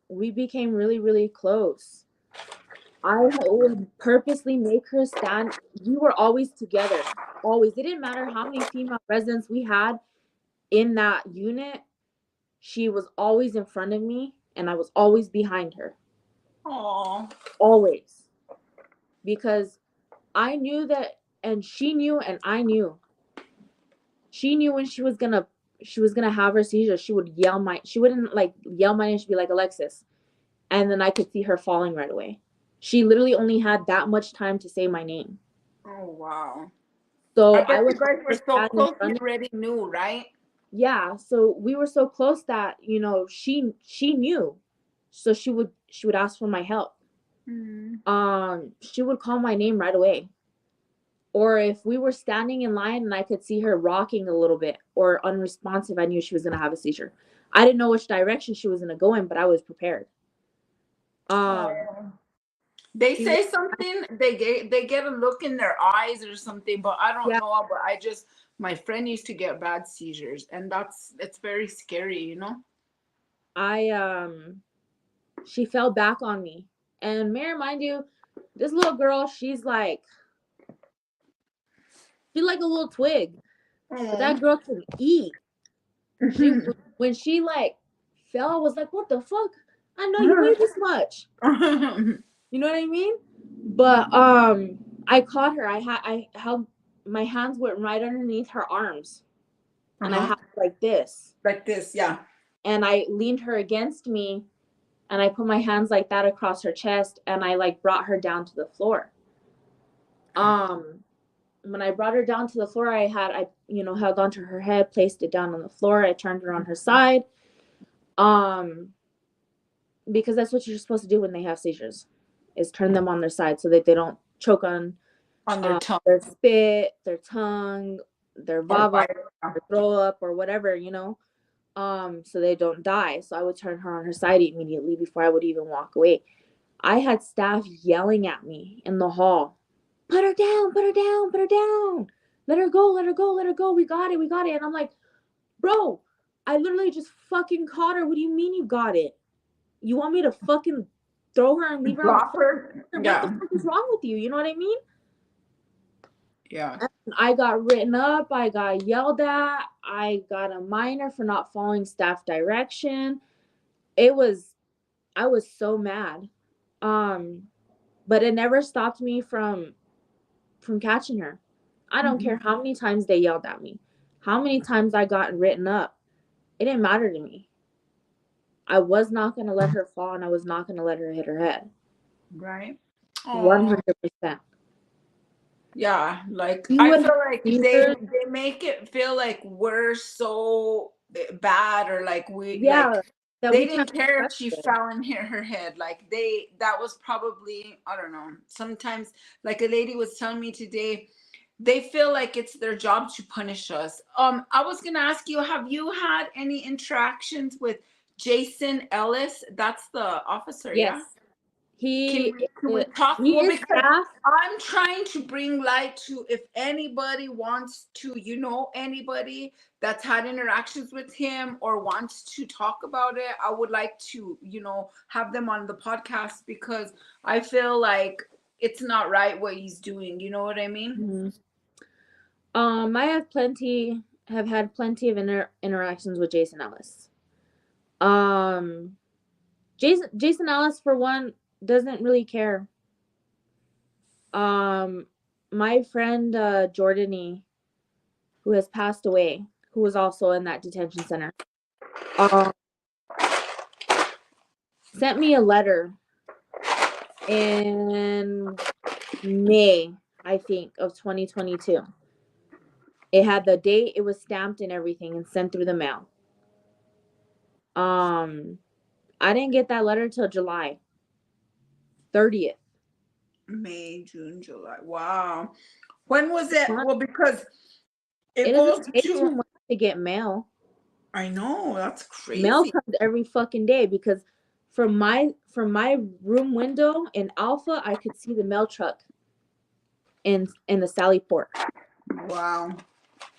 we became really, really close. I would purposely make her stand. We were always together. Always. It didn't matter how many female residents we had in that unit. She was always in front of me and I was always behind her. Oh. Always. Because I knew that, and she knew and I knew. She knew when she was gonna have her seizure, she wouldn't like yell my name, she'd be like, "Alexis." And then I could see her falling right away. She literally only had that much time to say my name. Oh, wow. I So I bet would you guys were her so stand in close, you front of. already knew, right? Yeah, so we were so close that, she knew. So she would ask for my help. Mm. She would call my name right away. Or if we were standing in line and I could see her rocking a little bit or unresponsive, I knew she was gonna have a seizure. I didn't know which direction she was gonna go in, but I was prepared. Um, Oh. They she would, say something, they get a look in their eyes or something, but I don't yeah, know. But my friend used to get bad seizures, and it's very scary. I she fell back on me. And may I remind you, this little girl, she's like a little twig, but Oh. that girl can eat. She when she like fell, I was like, what the fuck? I know you weigh this much. You know what I mean? But I caught her. I held my hands went right underneath her arms, and I Uh-huh. had her like this, Like this, yeah. and I leaned her against me, and I put my hands like that across her chest, and I like brought her down to the floor. Um, when I brought her down to the floor, I held onto her head, placed it down on the floor. I turned her on her side. Um, because that's what you're supposed to do when they have seizures, is turn them on their side so that they don't choke on On their tongue their spit, their tongue, their or vava, bite. their throw up, or whatever, so they don't die. So I would turn her on her side immediately before I would even walk away. I had staff yelling at me in the hall, "Put her down, put her down, put her down. Let her go, let her go, let her go. We got it, we got it." And I'm like, "Bro, I literally just fucking caught her. What do you mean you got it? You want me to fucking throw her and leave her on the Drop her. floor? What the Yeah. fuck is wrong with you? You know what I mean? Yeah. And I got written up. I got yelled at. I got a minor for not following staff direction. I was so mad. But it never stopped me from catching her. I don't care how many times they yelled at me, how many times I got written up. It didn't matter to me. I was not going to let her fall, and I was not going to let her hit her head. Right. 100%. Yeah, like You I would feel have like seizures. they make it feel like we're so bad, or like we Yeah, like that they we can't didn't be care if she trusted. fell and hit her head. Like that was probably, I don't know. Sometimes, like a lady was telling me today, they feel like it's their job to punish us. I was gonna ask you, have you had any interactions with Jason Ellis? That's the officer, yeah? Yes, he Can we talk? he Well, is because staff. I'm trying to bring light to, if anybody wants to, anybody that's had interactions with him or wants to talk about it, I would like to, have them on the podcast, because I feel like it's not right what he's doing. You know what I mean? Mhm. I have had plenty of interactions with Jason Ellis. Um, Jason Ellis, for one, doesn't really care. My friend Jordany, who has passed away, who was also in that detention center, um, sent me a letter in May, I think, of 2022. It had the date, it was stamped and everything, and sent through the mail. I didn't get that letter till July 30th. May, June, July. Wow. When was it? Well, because It it goes doesn't take to, 2 months to get mail. I know, that's Mail crazy. comes every fucking day because from my room window in Alpha, I could see the mail truck in the Sally Port. Wow.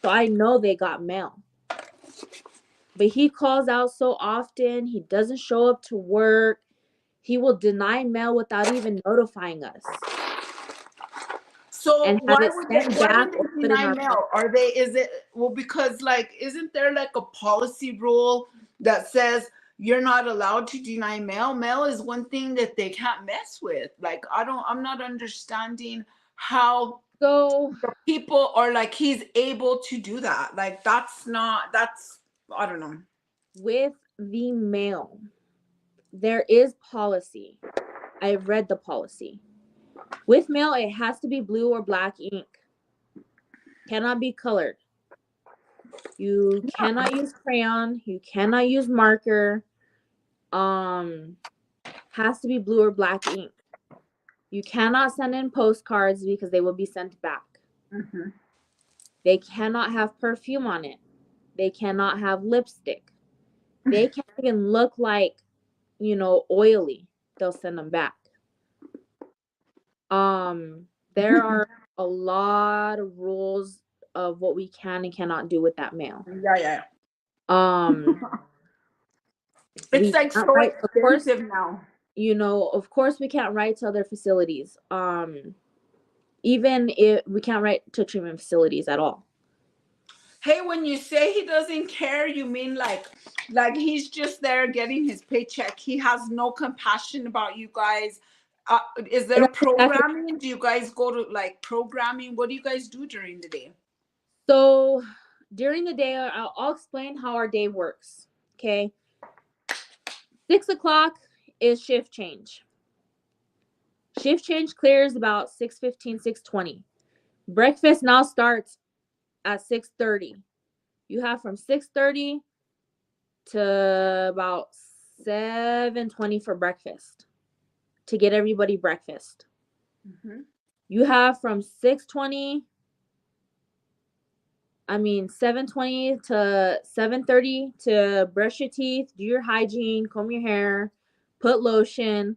So I know they got mail. But he calls out so often, he doesn't show up to work. He will deny mail without even notifying us So and have it sent why back would or they put in deny our mail. mail? Well, because like, isn't there like a policy rule that says you're not allowed to deny mail? Mail is one thing that they can't mess with. Like, I'm not understanding how So the people are like, he's able to do that. Like, I don't know. with the mail, there is policy. I've read the policy. With mail, it has to be blue or black ink. Cannot be colored. You cannot use crayon. You cannot use marker. Has to be blue or black ink. You cannot send in postcards because they will be sent back. Mhm. They cannot have perfume on it. They cannot have lipstick. They can't even look like, oily. They'll send them back. There are a lot of rules of what we can and cannot do with that mail. Yeah, yeah. Um, It's we like can't so write, of course, expensive now. of course we can't write to other facilities. Even if we can't write to treatment facilities at all. Hey, when you say he doesn't care, you mean like he's just there getting his paycheck. He has no compassion about you guys. Is And there that's exactly. programming? Do you guys go to like programming? What do you guys do during the day? So during the day, I'll explain how our day works. Okay. 6 o'clock is shift change. Shift change clears about 6:15, 6:20. Breakfast now starts at 6:30. You have from 6:30 to about 7:20 for breakfast to get everybody breakfast. Mm-hmm. You have from 7:20 to 7:30 to brush your teeth, do your hygiene, comb your hair, put lotion,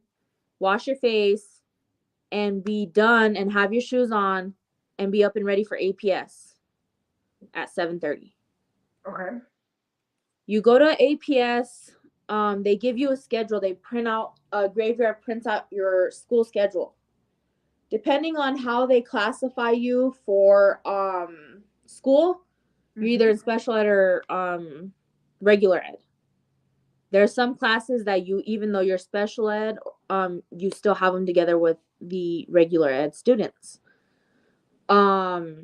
wash your face, and be done and have your shoes on and be up and ready for APS at 7:30. Okay. You go to APS. They give you a schedule. They print out a graveyard, prints out your school schedule. Depending on how they classify you for school, you're either in special ed or regular ed. There's some classes that you, even though you're special ed, you still have them together with the regular ed students. So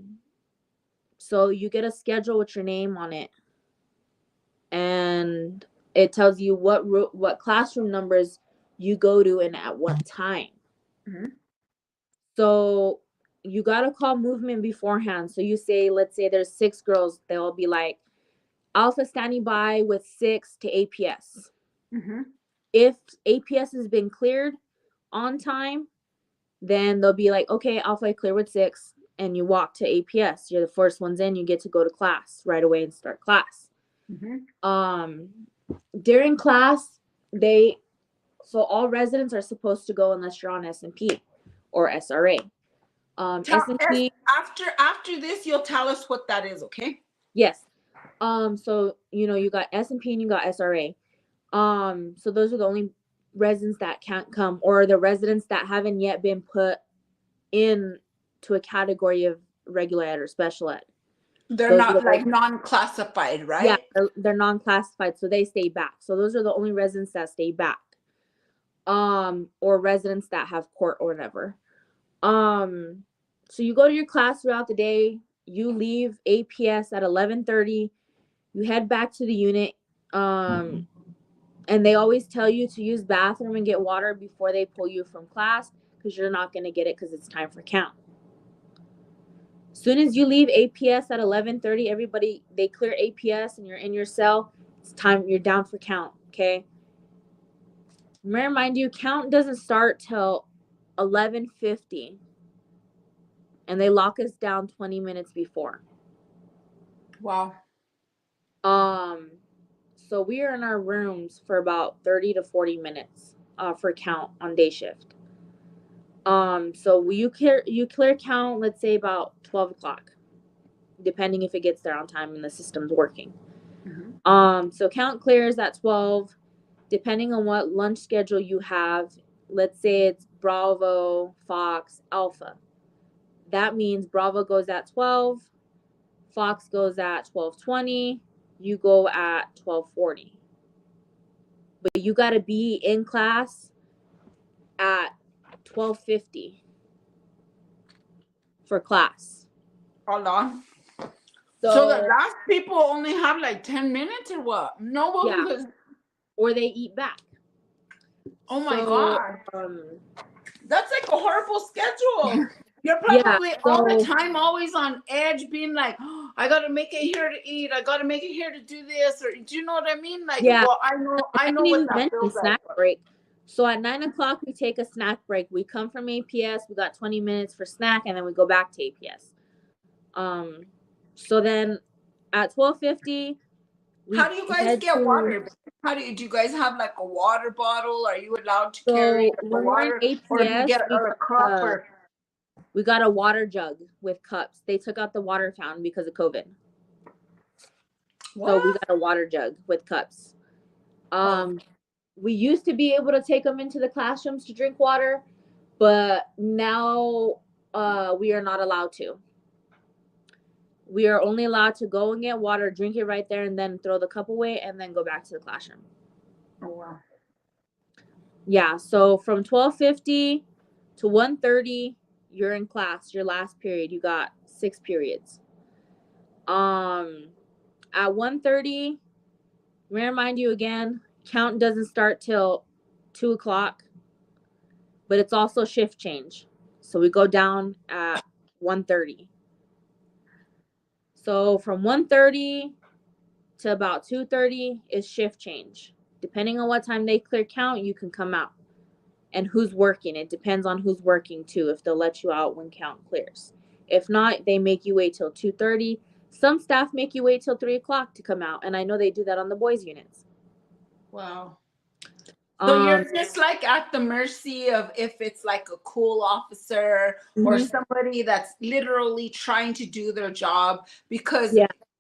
you get a schedule with your name on it, and it tells you what classroom numbers you go to and at what time. So you gotta call movement beforehand. So you say, let's say there's 6 girls, they'll be like, Alpha standing by with 6 to APS. If APS has been cleared on time, then they'll be like, okay, Alpha clear with 6, and you walk to APS. You're the first ones in. You get to go to class right away and start class. During class, so all residents are supposed to go unless you're on S&P or SRA. S&P. After this, you'll tell us what that is, okay? Yes. So you got S&P and you got SRA. So those are the only residents that can't come, or the residents that haven't yet been put in to a category of regular ed or special ed. They're not like non-classified, right? Yeah, they're non-classified, so they stay back. So those are the only residents that stay back. Or residents that have court or whatever. So you go to your class throughout the day. You leave APS at 11:30. You head back to the unit. And they always tell you to use bathroom and get water before they pull you from class, because you're not going to get it because it's time for count. As soon as you leave APS at 11:30, everybody, they clear APS and you're in your cell. It's time, you're down for count, okay? Remind you, count doesn't start till 11:50, and they lock us down 20 minutes before. Wow. So we are in our rooms for about 30 to 40 minutes for count on day shift. So you clear count, let's say about 12 o'clock, depending if it gets there on time and the system's working. So count clears at 12, depending on what lunch schedule you have. Let's say it's Bravo, Fox, Alpha. That means Bravo goes at 12, Fox goes at 12:20, you go at 12:40. But you got to be in class at 12:50 for class. Hold on. So the last people only have like 10 minutes or what? No, yeah. Or they eat back. Oh my God. That's like a horrible schedule. You're probably all the time always on edge, being like, oh, I gotta make it here to eat. I gotta make it here to do this. Or do you know what I mean? Like, yeah. Well, I know what that feels snack break. So at 9 o'clock we take a snack break. We come from APS. We got 20 minutes for snack, and then we go back to APS. So then at 12:50. How do you guys get water? Do you guys have like a water bottle? Are you allowed to carry the water? APS, or do you get a cup? We got a water jug with cups. They took out the water fountain because of COVID. What? So we got a water jug with cups. We used to be able to take them into the classrooms to drink water, but now we are not allowed to. We are only allowed to go and get water, drink it right there, and then throw the cup away, and then go back to the classroom. Oh, wow. Yeah, so from 12:50 to 1:30, you're in class, your last period. You got 6 periods. At 1:30, remind you again, count doesn't start till 2 o'clock, but it's also shift change. So we go down at 1:30. So from 1:30 to about 2:30 is shift change. Depending on what time they clear count, you can come out. And who's working. It depends on who's working too, if they'll let you out when count clears. If not, they make you wait till 2:30. Some staff make you wait till 3 o'clock to come out. And I know they do that on the boys' units. Wow. So you're just like at the mercy of if it's like a cool officer or somebody that's literally trying to do their job, because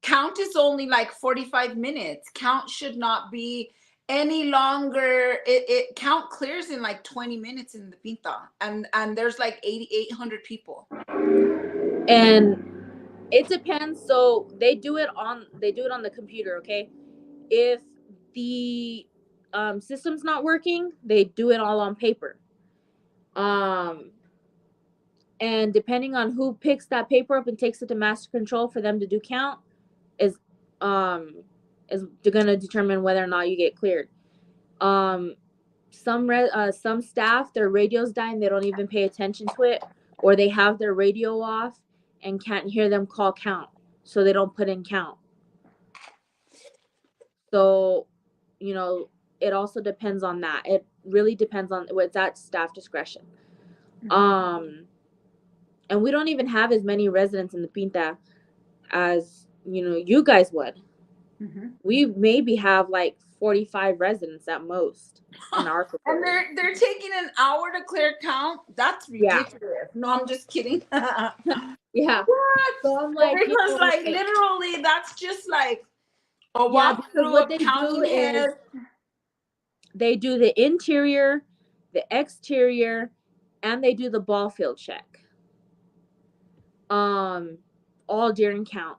count is only like 45 minutes. Count should not be any longer. It count clears in like 20 minutes in the Pinta, and there's like 800 people. And it depends. So they do it on the computer. Okay, if the system's not working, they do it all on paper. And depending on who picks that paper up and takes it to master control for them to do count is um is gonna determine whether or not you get cleared. Some staff, their radio's dying, they don't even pay attention to it, or they have their radio off and can't hear them call count, so they don't put in count. So, it also depends on that. It really depends on what's at staff discretion. And we don't even have as many residents in the Pinta as you guys would. We maybe have like 45 residents at most in our and they're taking an hour to clear count. That's ridiculous. Yeah. No, I'm just kidding. Yeah. What? So I'm like, because literally that's just like a walk through what they do is they do the interior, the exterior, and they do the ball field check. All during count.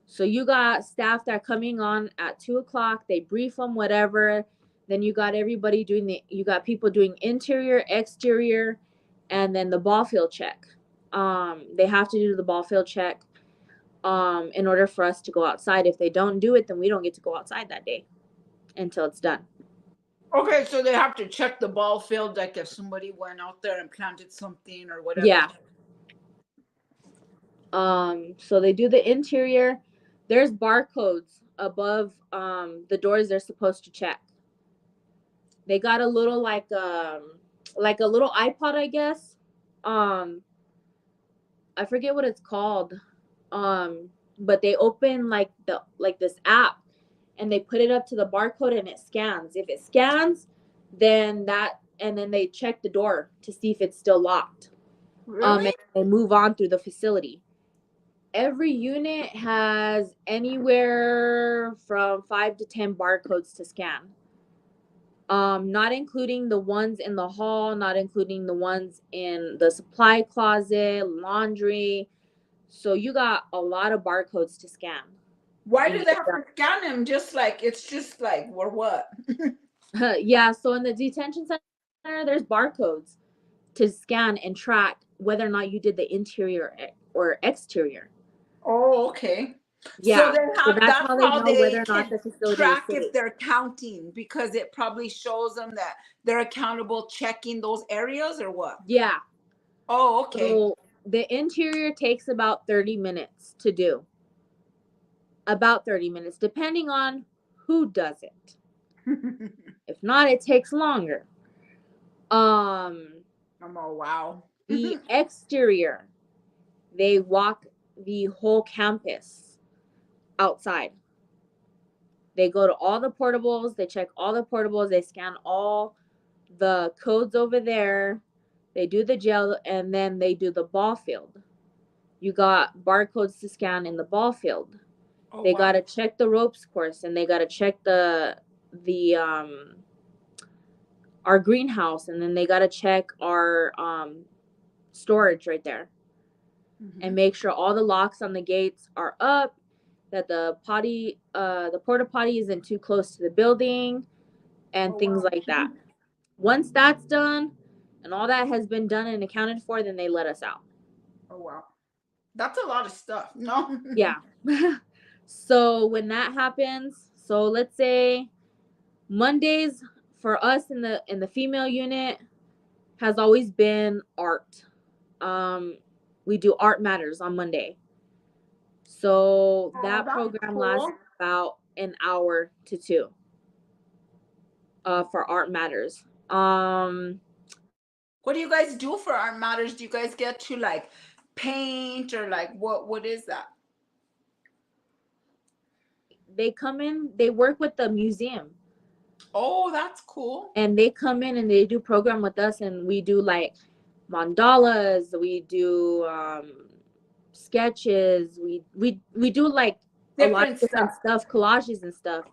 So you got staff that are coming on at 2:00. They brief them, whatever. Then you got everybody you got people doing interior, exterior, and then the ball field check. They have to do the ball field check in order for us to go outside. If they don't do it, then we don't get to go outside that day until it's done. Okay, so they have to check the ball field, like if somebody went out there and planted something or whatever. Yeah. So they do the interior. There's barcodes above the doors they're supposed to check. They got a little like a little iPod, I guess. I forget what it's called. But they open like this app and they put it up to the barcode and it scans. If it scans, then they check the door to see if it's still locked. Really? And they move on through the facility. Every unit has anywhere from 5 to 10 barcodes to scan. Not including the ones in the hall, not including the ones in the supply closet, laundry. So you got a lot of barcodes to scan. Why do they have to scan them? It's just like, or what? Yeah, so in the detention center, there's barcodes to scan and track whether or not you did the interior or exterior. Oh, okay. Yeah, so that's how they know whether or not the facility track is safe. If they're counting, because it probably shows them that they're accountable checking those areas or what? Yeah. Oh, okay. So the interior takes about 30 minutes to do. About 30 minutes, depending on who does it. If not, it takes longer. Oh, wow. The exterior, they walk the whole campus outside. They go to all the portables, they check all the portables, they scan all the codes over there, they do the gel, and then they do the ball field. You got barcodes to scan in the ball field. Oh, they got to check the ropes course, and they got to check our greenhouse, and then they got to check our storage right there. And make sure all the locks on the gates are up, that the porta potty isn't too close to the building, and things like that. Once that's done and all that has been done and accounted for, then they let us out. Oh, wow. That's a lot of stuff. No? Yeah. So when that happens, so let's say Mondays for us in the female unit has always been art. We do Art Matters on Monday. So that program lasts about an hour to 2 for Art Matters. What do you guys do for Art Matters? Do you guys get to like paint or like what is that? They come in, they work with the museum. Oh, that's cool. And they come in and they do program with us, and we do like mandalas, we do sketches. We do like a lot of Different different stuff. stuff, collages and stuff.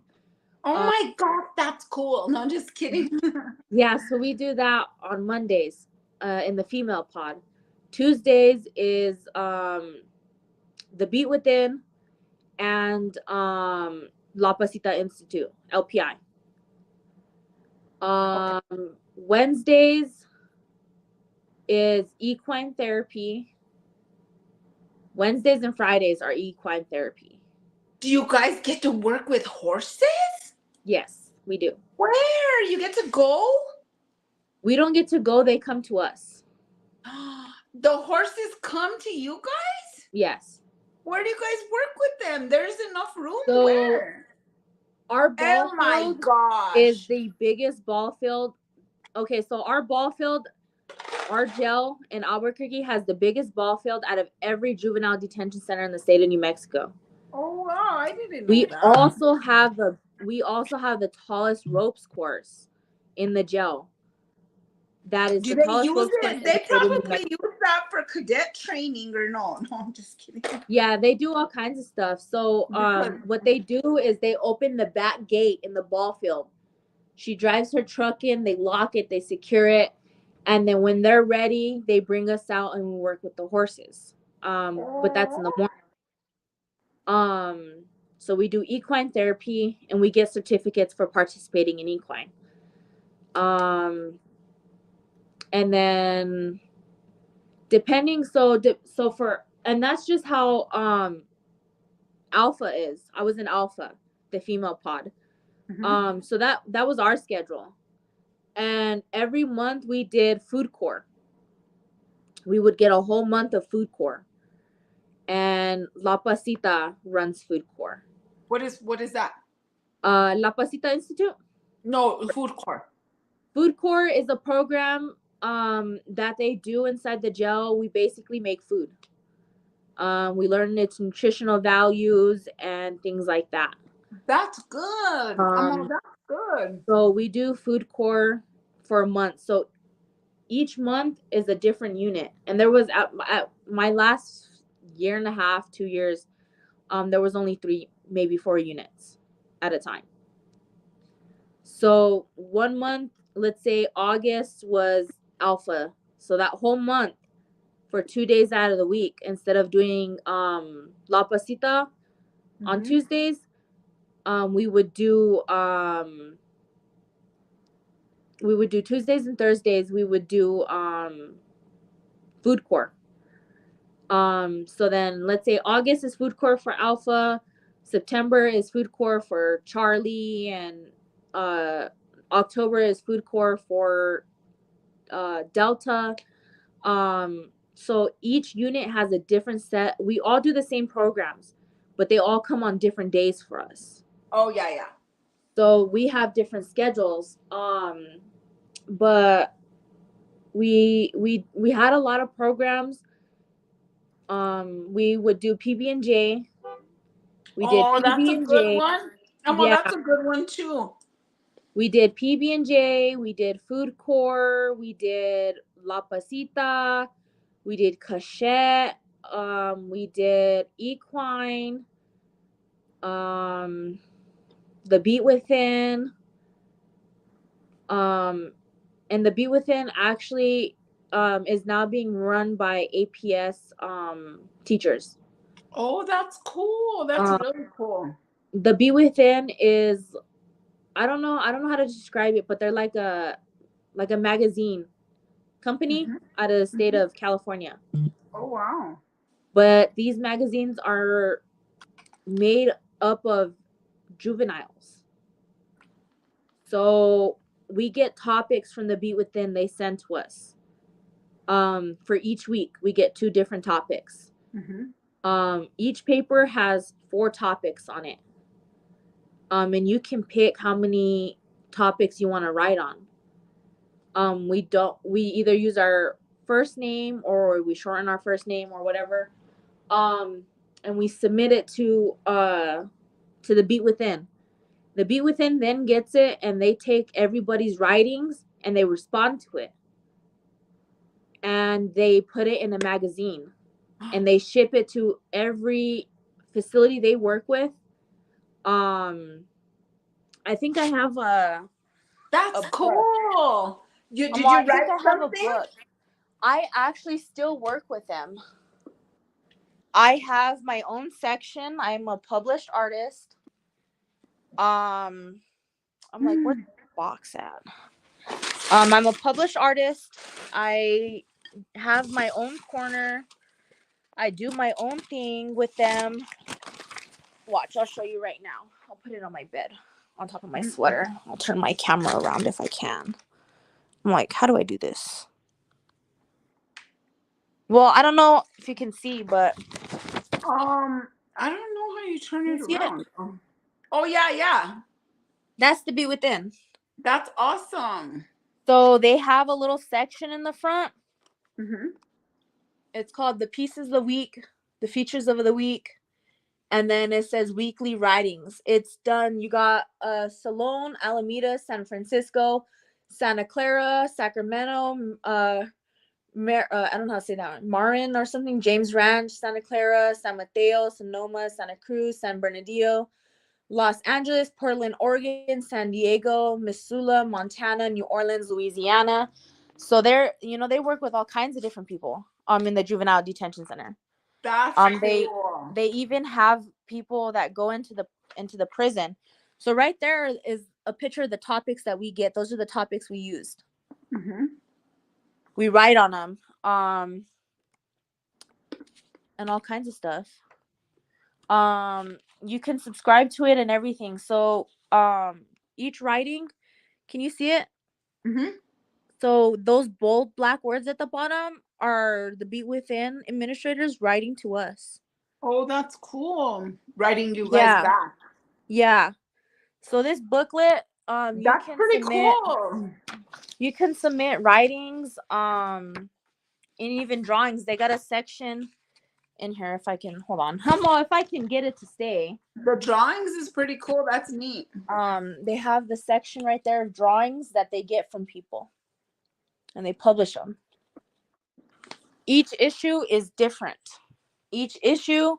Oh Uh, my God, that's cool. No, just kidding. yeah, so we do that on Mondays, in the female pod. Tuesdays is the Beat Within and La Pasita Institute, LPI. Wednesdays is equine therapy. Wednesdays and Fridays are equine therapy. Do you guys get to work with horses? Yes, we do. Where? You get to go? We don't get to go, they come to us. The horses come to you guys? Yes. Where do you guys work with them? There's enough room. So Where? our ball Oh my field gosh. is the biggest ball field. Okay, so our ball field, our jail in Albuquerque has the biggest ball field out of every juvenile detention center in the state of New Mexico. Oh wow, I didn't know We that. also have the tallest ropes course in the jail. That is Do the they tallest use ropes course it? in the They state of New probably Mexico. use that for cadet training or no? No, I'm just kidding. Yeah, they do all kinds of stuff. So what they do is they open the back gate in the ball field. She drives her truck in, they lock it, they secure it, and then when they're ready, they bring us out and we work with the horses. But that's in the morning. So we do equine therapy and we get certificates for participating in equine. And then depending, so for, and that's just how Alpha is. I was in Alpha, the female pod. Mhm. So that was our schedule. And every month we did food corps. We would get a whole month of food corps. And La Pasita runs food corps. What is that? La Pasita Institute? No, food court. Food corps is a program that they do inside the jail. We basically make food. We learn its nutritional values and things like that. That's good. That's good. So we do food corps for a month. So each month is a different unit. And there was at my last year and a half, 2 years, there was only 3, maybe 4 units at a time. So 1 month, let's say August was Alpha. So that whole month for 2 days out of the week, instead of doing La Pasita on Tuesdays, we would do Tuesdays and Thursdays, we would do food corps. So then let's say August is food corps for Alpha, September is food corps for Charlie, and October is food corps for Delta. So each unit has a different set. We all do the same programs, but they all come on different days for us. Oh yeah. So we have different schedules. But we had a lot of programs. We would do PB&J. We did That's a good PB&J. one. Yeah, That's a good one too. we did PB&J. We did food corps. We did La Pasita. We did cachette. We did equine. The Beat Within. And the Beat Within actually is now being run by APS teachers. Oh, that's cool. That's really cool. The Be Within is, I don't know how to describe it, but they're like a magazine company out of the state of California. Oh wow. But these magazines are made up of juveniles. So we get topics from the Beat Within they send to us. For each week we get 2 different topics. Each paper has 4 topics on it. And you can pick how many topics you want to write on. We either use our first name or we shorten our first name or whatever. And we submit it to the Beat Within. The Beat Within then gets it and they take everybody's writings and they respond to it. And they put it in a magazine. and they ship it to every facility they work with. I think I have That's a book. cool. You did Well, you I think write I have a something? book. I actually still work with them. I have my own section. I'm a published artist. I'm like, where's the box at? I'm a published artist. I have my own corner. I do my own thing with them. Watch, I'll show you right now. I'll put it on my bed, on top of my sweater. I'll turn my camera around if I can. I'm like, how do I do this? Well, I don't know if you can see, but I don't know how you turn you it see it? around. Oh yeah, yeah. That's the Be Within. That's awesome. So they have a little section in the front. Mm-hmm. It's called the Pieces of the Week, the Features of the Week, and then it says weekly writings. It's done. You got Salone, Alameda, San Francisco, Santa Clara, Sacramento, I don't know how to say that one. Marin or something. James Ranch, Santa Clara, San Mateo, Sonoma, Santa Cruz, San Bernardino, Los Angeles, Portland, Oregon, San Diego, Missoula, Montana, New Orleans, Louisiana. So they're, they work with all kinds of different people in the juvenile detention center. That's cool. They even have people that go into the prison. So right there is a picture of the topics that we get. Those are the topics we used. Mm-hmm. We write on them. And all kinds of stuff. You can subscribe to it and everything. So each writing, can you see it? Mm-hmm. So those bold black words at the bottom are the Be Within administrators writing to us. Oh, that's cool. Writing you guys Yeah. back. Yeah. So this booklet, That's pretty cool. you can submit writings, and even drawings. They got a section in here. If I can hold on, if I can get it to stay. The drawings is pretty cool. That's neat. They have the section right there of drawings that they get from people, and they publish them. Each issue is different. Each issue,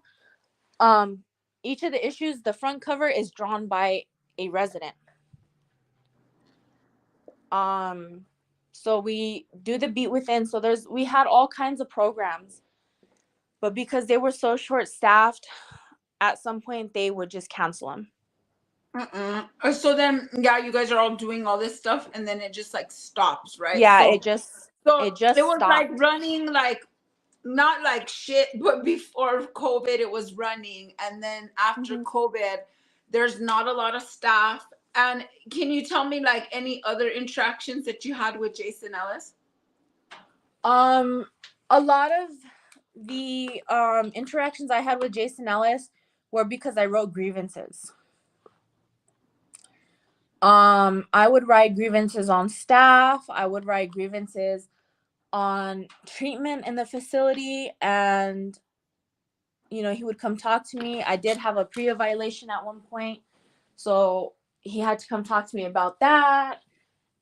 each of the issues, the front cover is drawn by a resident. So we do the Beat Within. So we had all kinds of programs, but because they were so short staffed, at some point they would just cancel them. So then, yeah, you guys are all doing all this stuff, and then it just like stops, right? Yeah, so it just was stopped. like running, like not like shit, but before COVID, it was running, and then after COVID, there's not a lot of staff. And can you tell me like any other interactions that you had with Jason Ellis? A lot of the interactions I had with Jason Ellis were because I wrote grievances. I would write grievances on staff. I would write grievances on treatment in the facility, and he would come talk to me. I did have a PREA violation at one point, so he had to come talk to me about that,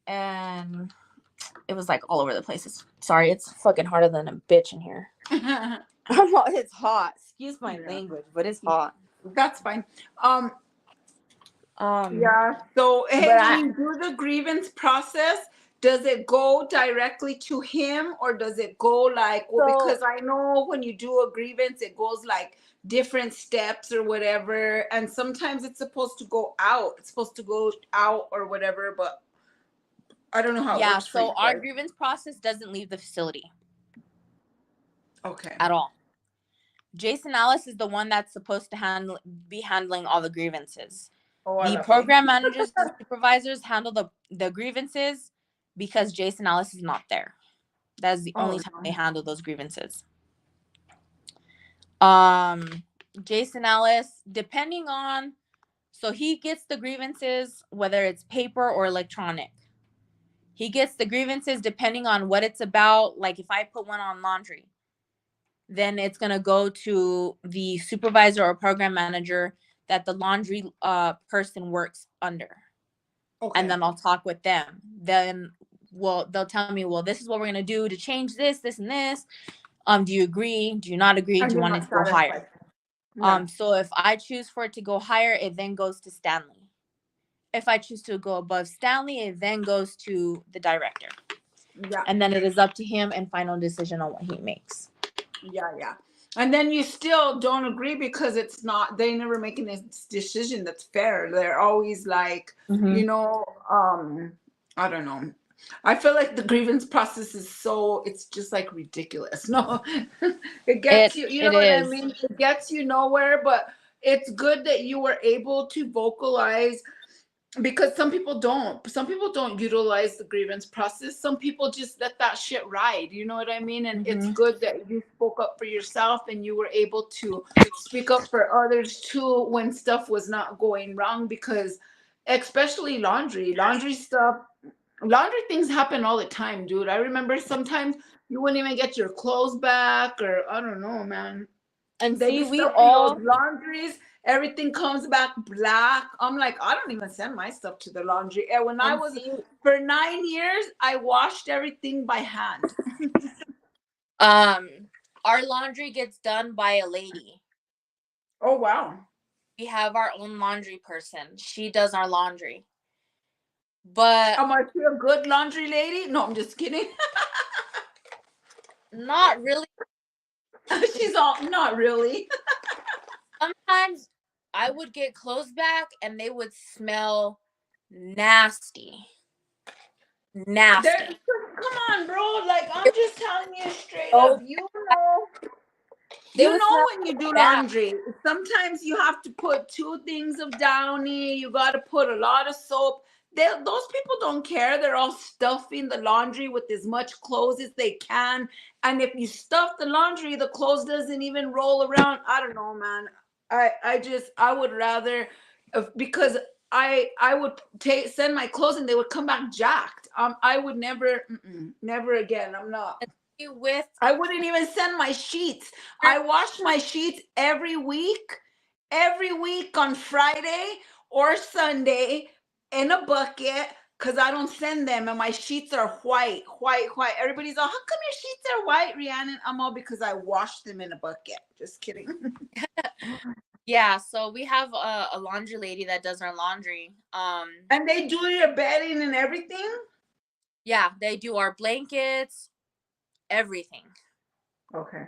and it was like all over the place. Sorry, it's fucking harder than a bitch in here. It's hot. Excuse my language, but it's hot. That's fine. Yeah. So when you do the grievance process, does it go directly to him, or does it go like, because I know when you do a grievance, it goes like different steps or whatever, and sometimes it's supposed to go out. It's supposed to go out or whatever, but I don't know how it works. So our grievance process doesn't leave the facility. Okay. At all. Jason Ellis is the one that's supposed to be handling all the grievances. The program managers and supervisors handle the grievances because Jason Ellis is not there. That's the only time they handle those grievances. Jason Ellis, depending on, so he gets the grievances, whether it's paper or electronic. He gets the grievances depending on what it's about. Like if I put one on laundry, then it's going to go to the supervisor or program manager that the laundry person works under. Okay. And then I'll talk with them. Then they'll tell me, well, this is what we're going to do to change this, this, and this. Do you agree? Do you not agree? And Do you you're want it not to go higher? satisfied. Yeah. So if I choose for it to go higher, it then goes to Stanley. If I choose to go above Stanley, it then goes to the director. Yeah. And then it is up to him and final decision on what he makes. Yeah, yeah. And then you still don't agree because it's not, they never making a decision that's fair. They're always like, Mm-hmm. I don't know. I feel like the grievance process is so, it's just like ridiculous. No, it gets you, you know It what I is. mean? It gets you nowhere, but it's good that you were able to vocalize, because some people don't utilize the grievance process. Some people just let that shit ride, you know what I mean? And it's Mm-hmm. good that you spoke up for yourself and you were able to speak up for others too when stuff was not going wrong, because especially laundry stuff, laundry things happen all the time, dude. I remember sometimes you wouldn't even get your clothes back, or I don't know, man. And They see, be we stuffing those all, laundries. Everything comes back black. I'm like, I don't even send my stuff to the laundry. And when I and was, see, for 9 years, I washed everything by hand. um, our laundry gets done by a lady. Oh, wow. We have our own laundry person. She does our laundry. But Am I a good laundry lady? No, I'm just kidding. not really. She's all, not really. Sometimes I would get clothes back and they would smell nasty. Nasty. Come on, bro. Like, I'm just telling you straight up. So they You would know smell when you do bad. laundry, sometimes you have to put 2 things of Downy. You got to put a lot of soap. Those people don't care. They're all stuffing the laundry with as much clothes as they can. And if you stuff the laundry, the clothes doesn't even roll around. I don't know, man. I would rather, because I would send my clothes and they would come back jacked. I would never, never again. I'm not. With I wouldn't even send my sheets. I wash my sheets every week on Friday or Sunday in a bucket, because I don't send them, and my sheets are white, white, white. Everybody's all, how come your sheets are white, Rhiannon? I'm all, because I washed them in a bucket. Just kidding. yeah, so we have a laundry lady that does our laundry. And they do your bedding and everything? Yeah, they do our blankets, everything. Okay.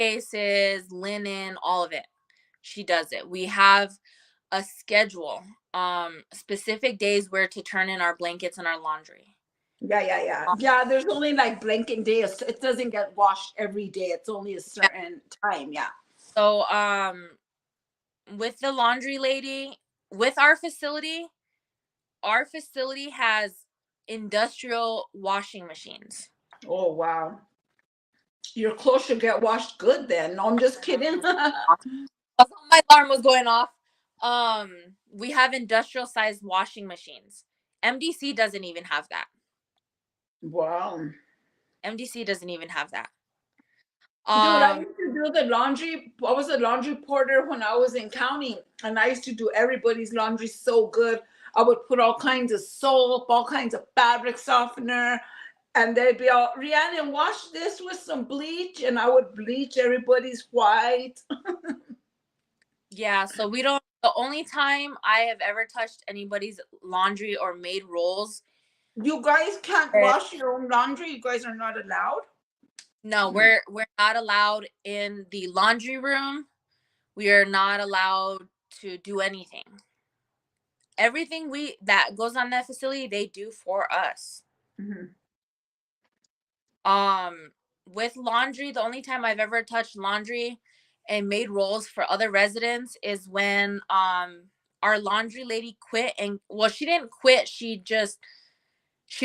Cases, linen, all of it. She does it. We have a schedule, specific days where to turn in our blankets and our laundry. Yeah, there's only like blanket days. It doesn't get washed every day. It's only a certain time. Yeah. So with the laundry lady, with our facility has industrial washing machines. Oh, wow. Your clothes should get washed good then. No, I'm just kidding. My alarm was going off. We have industrial sized washing machines. MDC doesn't even have that. Wow. MDC doesn't even have that. Dude, I used to do the laundry. I was a laundry porter when I was in county, and I used to do everybody's laundry so good. I would put all kinds of soap, all kinds of fabric softener, and they'd be all, Rhiannon, wash this with some bleach, and I would bleach everybody's white. Yeah, so we don't. The only time I have ever touched anybody's laundry or made rolls. You guys can't wash your own laundry? You guys are not allowed? No, we're not allowed in the laundry room. We are not allowed to do anything. Everything that goes on that facility, they do for us. Mm-hmm. With laundry, the only time I've ever touched laundry and made rolls for other residents is when our laundry lady quit, and well, she didn't quit. She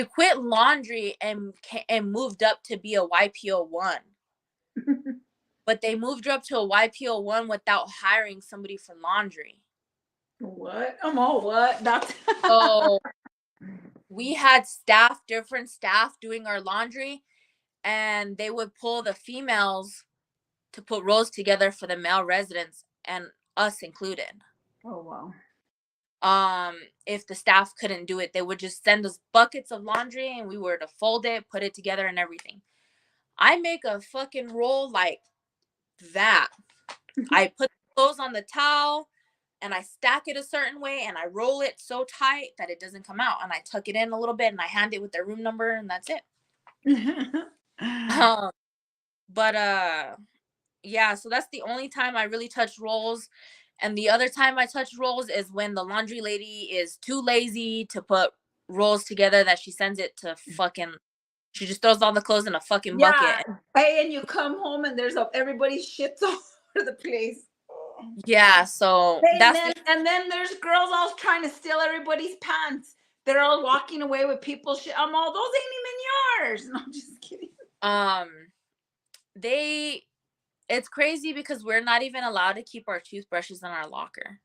quit laundry and moved up to be a YPO1. But they moved her up to a YPO1 without hiring somebody for laundry. What? I'm all what? That's So we had different staff doing our laundry, and they would pull the females to put rolls together for the male residents, and us included. Oh, wow. If the staff couldn't do it, they would just send us buckets of laundry and we were to fold it, put it together and everything. I make a fucking roll like that. I put the clothes on the towel and I stack it a certain way and I roll it so tight that it doesn't come out, and I tuck it in a little bit and I hand it with their room number, and that's it. Um, but yeah, so that's the only time I really touch rolls. And the other time I touch rolls is when the laundry lady is too lazy to put rolls together, that she sends it to fucking, she just throws all the clothes in a fucking Yeah. bucket. Hey, and you come home and there's everybody's shit's all over the place. Yeah, so Hey, that's the and then there's girls all trying to steal everybody's pants. They're all walking away with people's shit. I'm all, those ain't even yours. No, I'm just kidding. they it's crazy because we're not even allowed to keep our toothbrushes in our locker.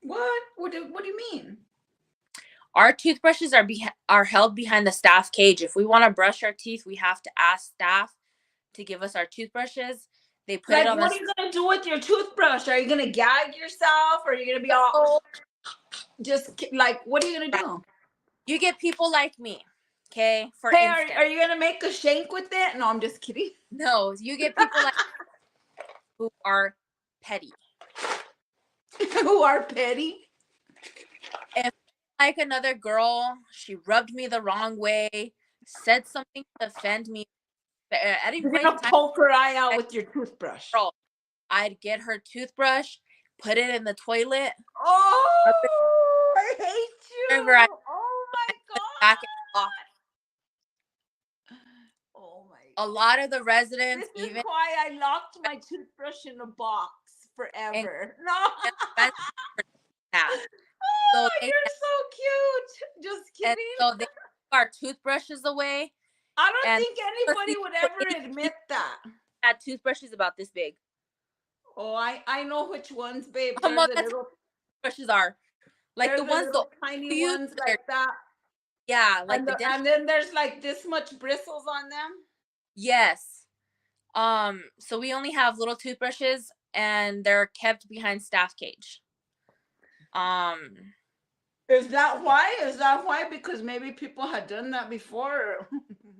What? What do you mean? Our toothbrushes are held behind the staff cage. If we want to brush our teeth, we have to ask staff to give us our toothbrushes. They put it Like, on what are you gonna do with your toothbrush? Are you gonna gag yourself? Or are you gonna be all just like, what are you gonna do? You get people like me, okay? For Hey, instance, are you gonna make a shank with it? No, I'm just kidding. no, you get people like who are petty. Who are petty? If like another girl, she rubbed me the wrong way, said something to offend me at any You're point in gonna time, poke her eye out with your toothbrush. girl, I'd get her toothbrush, put it in the toilet, rub it Oh, I hate you. wherever I Oh my put it back in god. the locker. Oh my A god. lot of the residents, This is even why I locked my toothbrush in a box and forever. No. that. So Oh, they you're so cute. Just and kidding. so they took our toothbrushes away, I don't and think anybody would ever admit that. had toothbrushes about this big. Oh, I know which ones, babe. That's how toothbrushes are. Like There's the the ones little the tiny use, ones like that. yeah, like the And dental. then there's like this much bristles on them. Yes. So we only have little toothbrushes, and they're kept behind staff cage. Um, Is that why? Is that why? Because maybe people had done that before.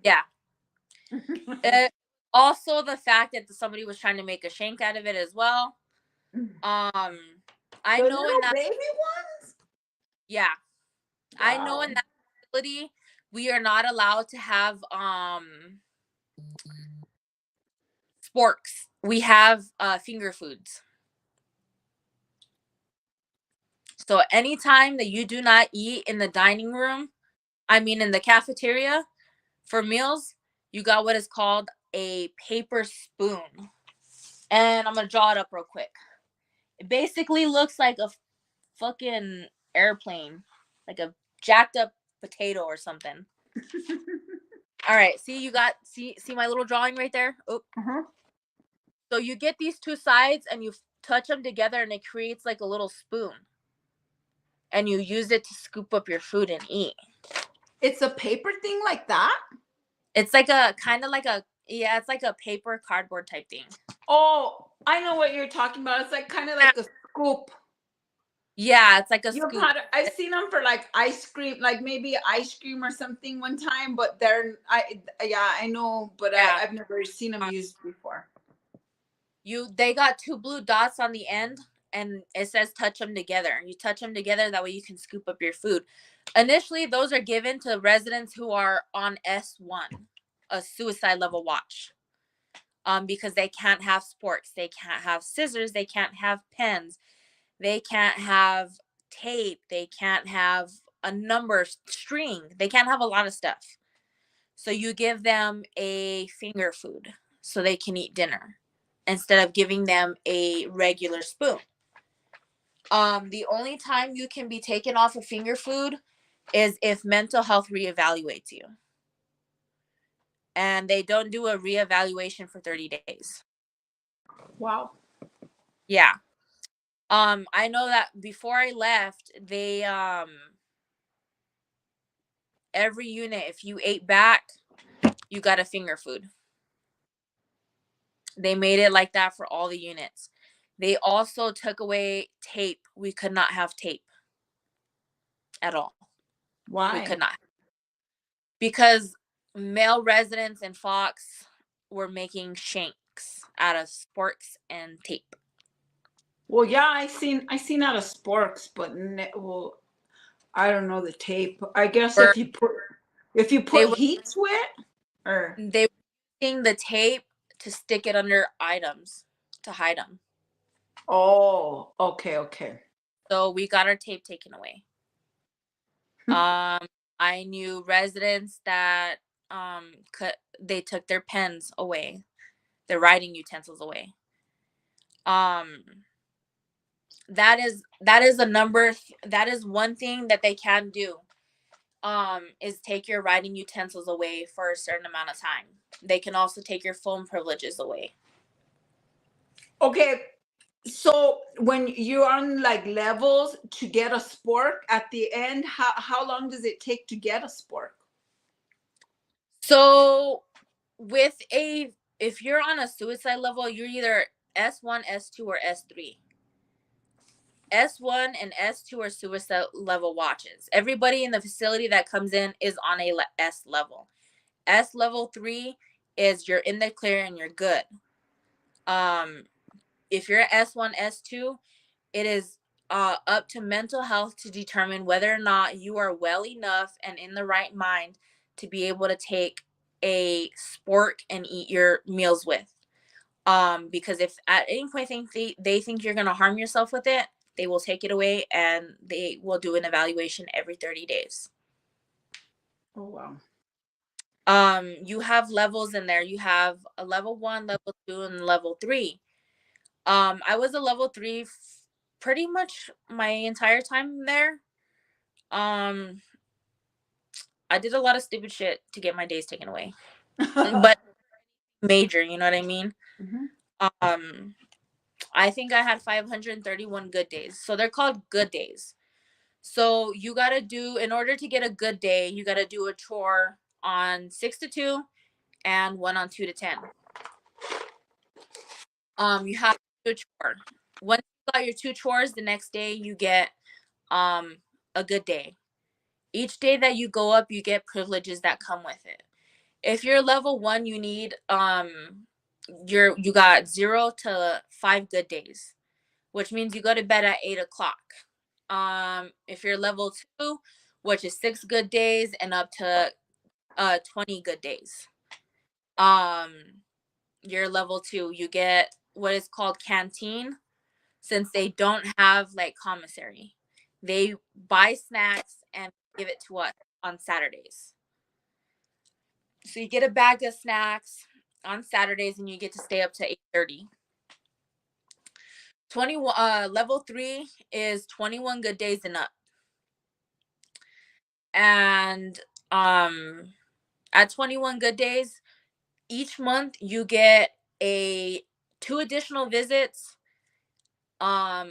yeah. Also, the fact that somebody was trying to make a shank out of it as well. I The know in little that, baby ones? yeah, I know in Wow. that facility we are not allowed to have sporks. We have finger foods. So anytime that you do not eat in the dining room, I mean in the cafeteria for meals, you got what is called a paper spoon. And I'm gonna draw it up real quick. It basically looks like a fucking airplane, like a jacked up potato or something. All right, see see my little drawing right there? Oh. Uh-huh. So you get these two sides and you touch them together and it creates like a little spoon. And you use it to scoop up your food and eat. It's a paper thing like that? It's like a kind of like a, yeah, it's like a paper cardboard type thing. Oh, I know what you're talking about. It's like kind of like a scoop. Yeah, it's like a You've scoop. had I've seen them for like ice cream, like maybe ice cream or something one time, but I know, but Yeah. I've never seen them used before. They got two blue dots on the end and it says touch them together. You touch them together, that way you can scoop up your food. Initially, those are given to residents who are on S1, a suicide level watch. Because they can't have sporks, they can't have scissors, they can't have pens, they can't have tape, they can't have a number string, they can't have a lot of stuff. So you give them a finger food so they can eat dinner instead of giving them a regular spoon. The only time you can be taken off of finger food is if mental health reevaluates you. And they don't do a reevaluation for 30 days. Wow. Yeah. I know that before I left, they every unit, if you ate back, you got a finger food. They made it like that for all the units. They also took away tape. We could not have tape at all. Why? We could not. Because male residents in Fox were making shanks out of sporks and tape. Well, yeah, I seen out of sporks, but well, I don't know the tape. I guess Or if you they put were heat to it, or they were using the tape to stick it under items to hide them. oh, okay. So we got our tape taken away. I knew residents that they took their pens away, their writing utensils away. That is a number. That is one thing that they can do. Is take your writing utensils away for a certain amount of time. They can also take your phone privileges away. Okay, so when you're on like levels to get a spork at the end, how long does it take to get a spork? So if you're on a suicide level, you're either S1, S2, or S3. S1 and S2 are suicide level watches. Everybody in the facility that comes in is on a S level. S level 3 is you're in the clear and you're good. If you're S1, S2, it is up to mental health to determine whether or not you are well enough and in the right mind to be able to take a spork and eat your meals with. Because if at any point they think you're going to harm yourself with it, they will take it away and they will do an evaluation every 30 days. Oh wow. You have levels in there. You have a level 1, level 2, and level 3. I was a level 3 pretty much my entire time there. I did a lot of stupid shit to get my days taken away. But major, you know what I mean? Mm-hmm. I think I had 531 good days. So they're called good days. So you got to do, in order to get a good day, you got to do a chore on 6 to 2 and one on 2 to 10. You have to do a chore. Once you got your 2 chores, the next day you get a good day. Each day that you go up, you get privileges that come with it. If you're level 1, you need you got 0 to 5 good days, which means you go to bed at 8 o'clock. If you're level 2, which is 6 good days and up to 20 good days. You're level 2, you get what is called canteen. Since they don't have like commissary, they buy snacks and give it to us on Saturdays. So you get a bag of snacks on Saturdays and you get to stay up to 8:30. 21 level 3 is 21 good days and up. And at 21 good days, each month you get 2 additional visits, a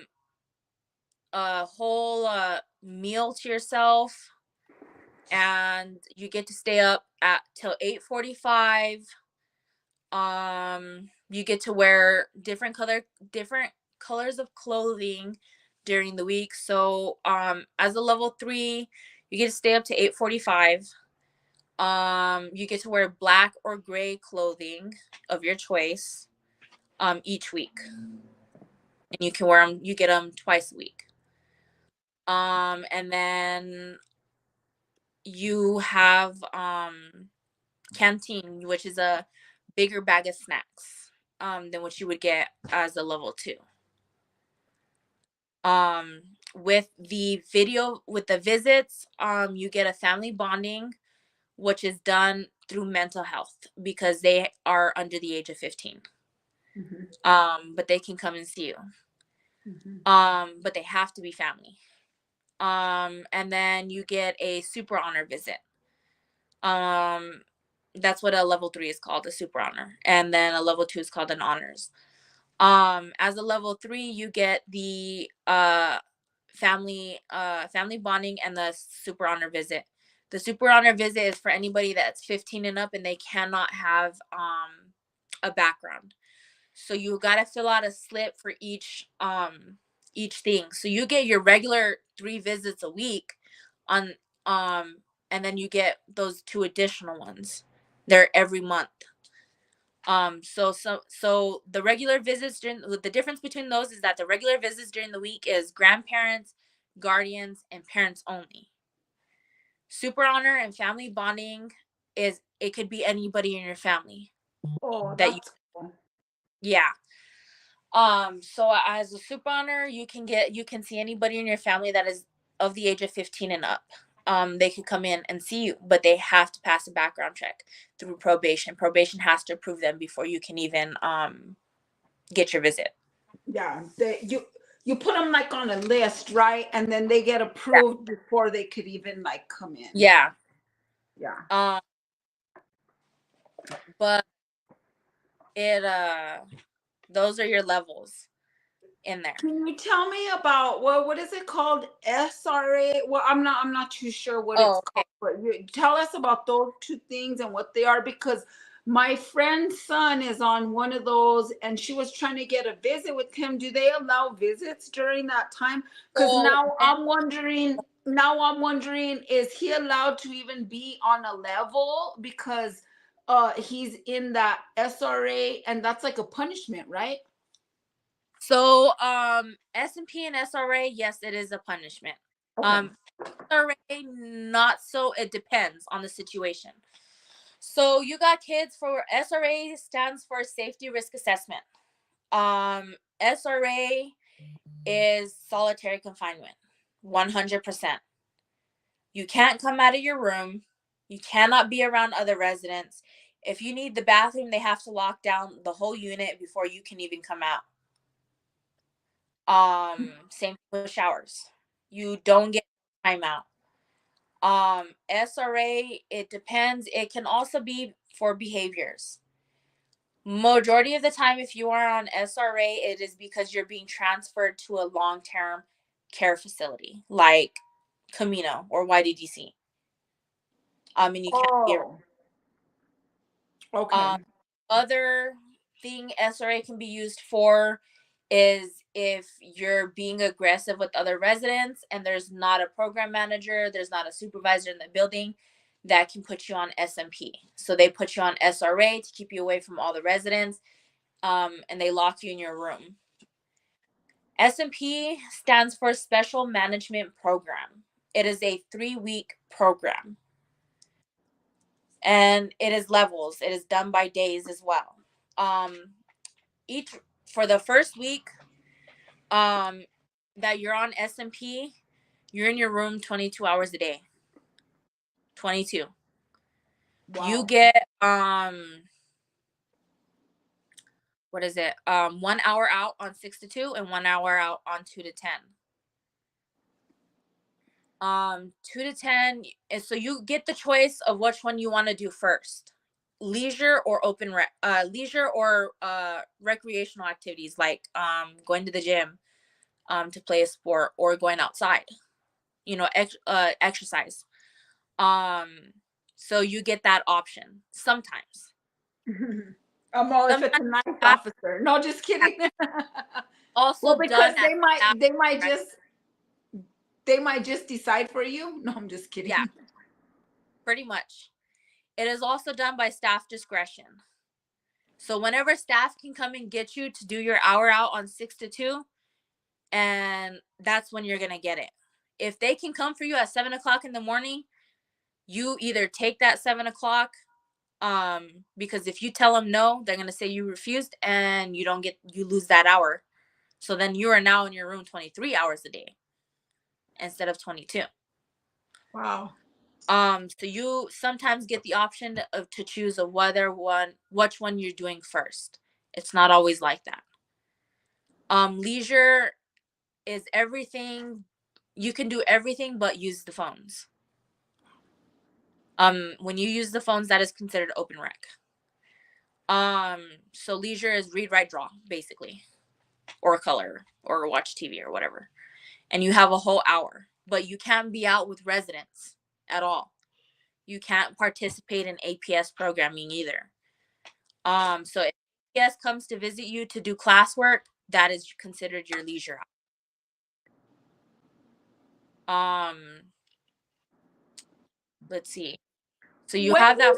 whole meal to yourself, and you get to stay up at till 8:45. You get to wear different colors of clothing during the week. So as a level 3, you get to stay up to 8:45. You get to wear black or gray clothing of your choice each week, and you can wear them, you get them twice a week. And then you have canteen, which is a bigger bag of snacks than what you would get as a level 2. With the visits, you get a family bonding, which is done through mental health because they are under the age of 15. But they can come and see you. But they have to be family. And then you get a super honor visit. That's what a level 3 is called, a super honor. And then a level 2 is called an honors. As a level 3, you get the family bonding and the super honor visit. The super honor visit is for anybody that's 15 and up and they cannot have a background. So you got to fill out a slip for each thing. So you get your regular 3 visits a week on and then you get those 2 additional ones. They're every month. So the regular visits the difference between those is that the regular visits during the week is grandparents, guardians, and parents only. Super honor and family bonding is it could be anybody in your family Oh, that you that's cool. yeah. So as a super honor, you can see anybody in your family that is of the age of 15 and up. They could come in and see you, but they have to pass a background check through probation. Probation has to approve them before you can even get your visit. Yeah, you put them like on a list, right? And then they get Yeah. approved before they could even like come in. Yeah. Yeah. But it those are your levels in there. Can you tell me about what is it called? SRA? Well, I'm not too sure what it's Oh, okay. called, but tell us about those two things and what they are, because my friend's son is on one of those and she was trying to get a visit with him. Do they allow visits during that time? Because So now I'm wondering, is he allowed to even be on a level because he's in that SRA and that's like a punishment, right? So S&P and SRA, yes, it is a punishment. Okay. SRA, not so. It depends on the situation. So you got kids for SRA stands for safety risk assessment. SRA is solitary confinement, 100%. You can't come out of your room. You cannot be around other residents. If you need the bathroom, they have to lock down the whole unit before you can even come out. Same with showers. You don't get time out. SRA, it depends. It can also be for behaviors. Majority of the time, if you are on SRA, it is because you're being transferred to a long-term care facility like Camino or YDDC. And you can't be. Oh, okay. Other thing SRA can be used for is if you're being aggressive with other residents and there's not a program manager, there's not a supervisor in the building that can put you on SMP. So they put you on SRA to keep you away from all the residents, and they lock you in your room. SMP stands for Special Management Program. It is a 3-week program. And it is levels. It is done by days as well. Each for the first week that you're on SMP, you're in your room 22 hours a day. 22. You Wow. get what is it? 1 hour out on 6 to 2 and 1 hour out on 2 to 10. 2 to 10, and so you get the choice of which one you want to do first. Leisure or recreational activities like going to the gym to play a sport or going outside, exercise. So you get that option sometimes. If it's a Sometimes nice that officer. No, just kidding. Well, also because done at they might staff they might discretion. just decide for you. No, I'm just Yeah, kidding. pretty much. It is also done by staff discretion. So whenever staff can come and get you to do your hour out on 6 to 2, and that's when you're going to get it. If they can come for you at 7 o'clock in the morning, you either take that 7 o'clock, because if you tell them no, they're going to say you refused and you lose that hour. So then you are now in your room 23 hours a day instead of 22. Wow. So you sometimes get the option to choose which one you're doing first. It's not always like that. Leisure is everything. You can do everything but use the phones. When you use the phones, that is considered open rec. So leisure is read, write, draw, basically, or color, or watch TV or whatever. And you have a whole hour, but you can't be out with residents at all. You can't participate in APS programming either. So if APS comes to visit you to do classwork, that is considered your leisure. Let's see. So you When have that.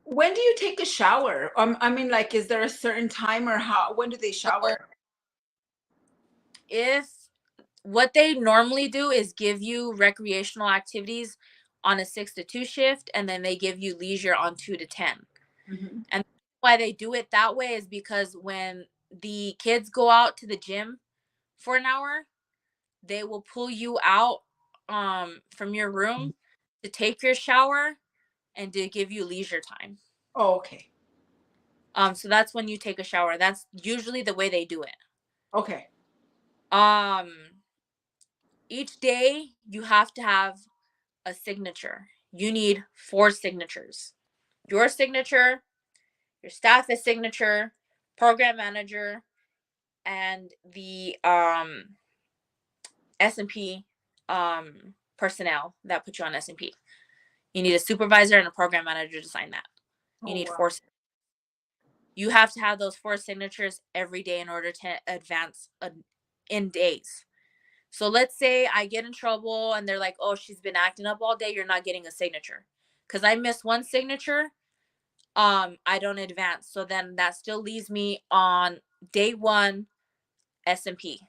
When do you take a shower? I mean, like, is there a certain time or when do they So shower? if what they normally do is give you recreational activities on a 6 to 2 shift, and then they give you leisure on 2 to 10. Mhm. And why they do it that way is because when the kids go out to the gym for an hour, they will pull you out from your room to take your shower and to give you leisure time. Oh, okay. So that's when you take a shower. That's usually the way they do it. Okay. Um, each day you have to have a signature. You need 4 signatures. Your signature, your staff's signature, program manager, and the S&P personnel that put you on S&P. You need a supervisor and a program manager to sign that. You Oh, need wow. 4. You have to have those 4 signatures every day in order to advance in days. So let's say I get in trouble and they're like, "Oh, she's been acting up all day. You're not getting a signature." Because I missed one signature, I don't advance. So then that still leaves me on day 1 S&P.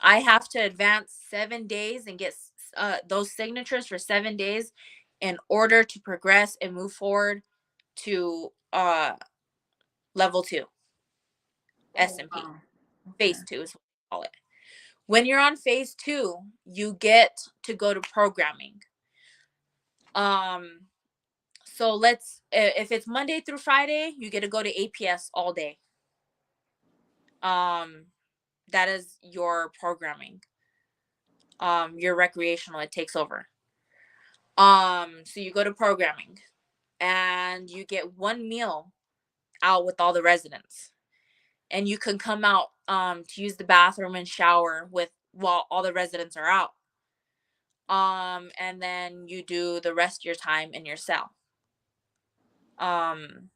I have to advance 7 days and get those signatures for 7 days in order to progress and move forward to level 2 Oh, S&P. wow. Okay. Phase 2 is what we call it. When you're on phase 2, you get to go to programming. Um, so if it's Monday through Friday, you get to go to APS all day. Um, that is your programming. Your recreational, it takes over. So you go to programming and you get 1 meal out with all the residents. And you can come out to use the bathroom and shower with while all the residents are out. And then you do the rest of your time in your cell. Um,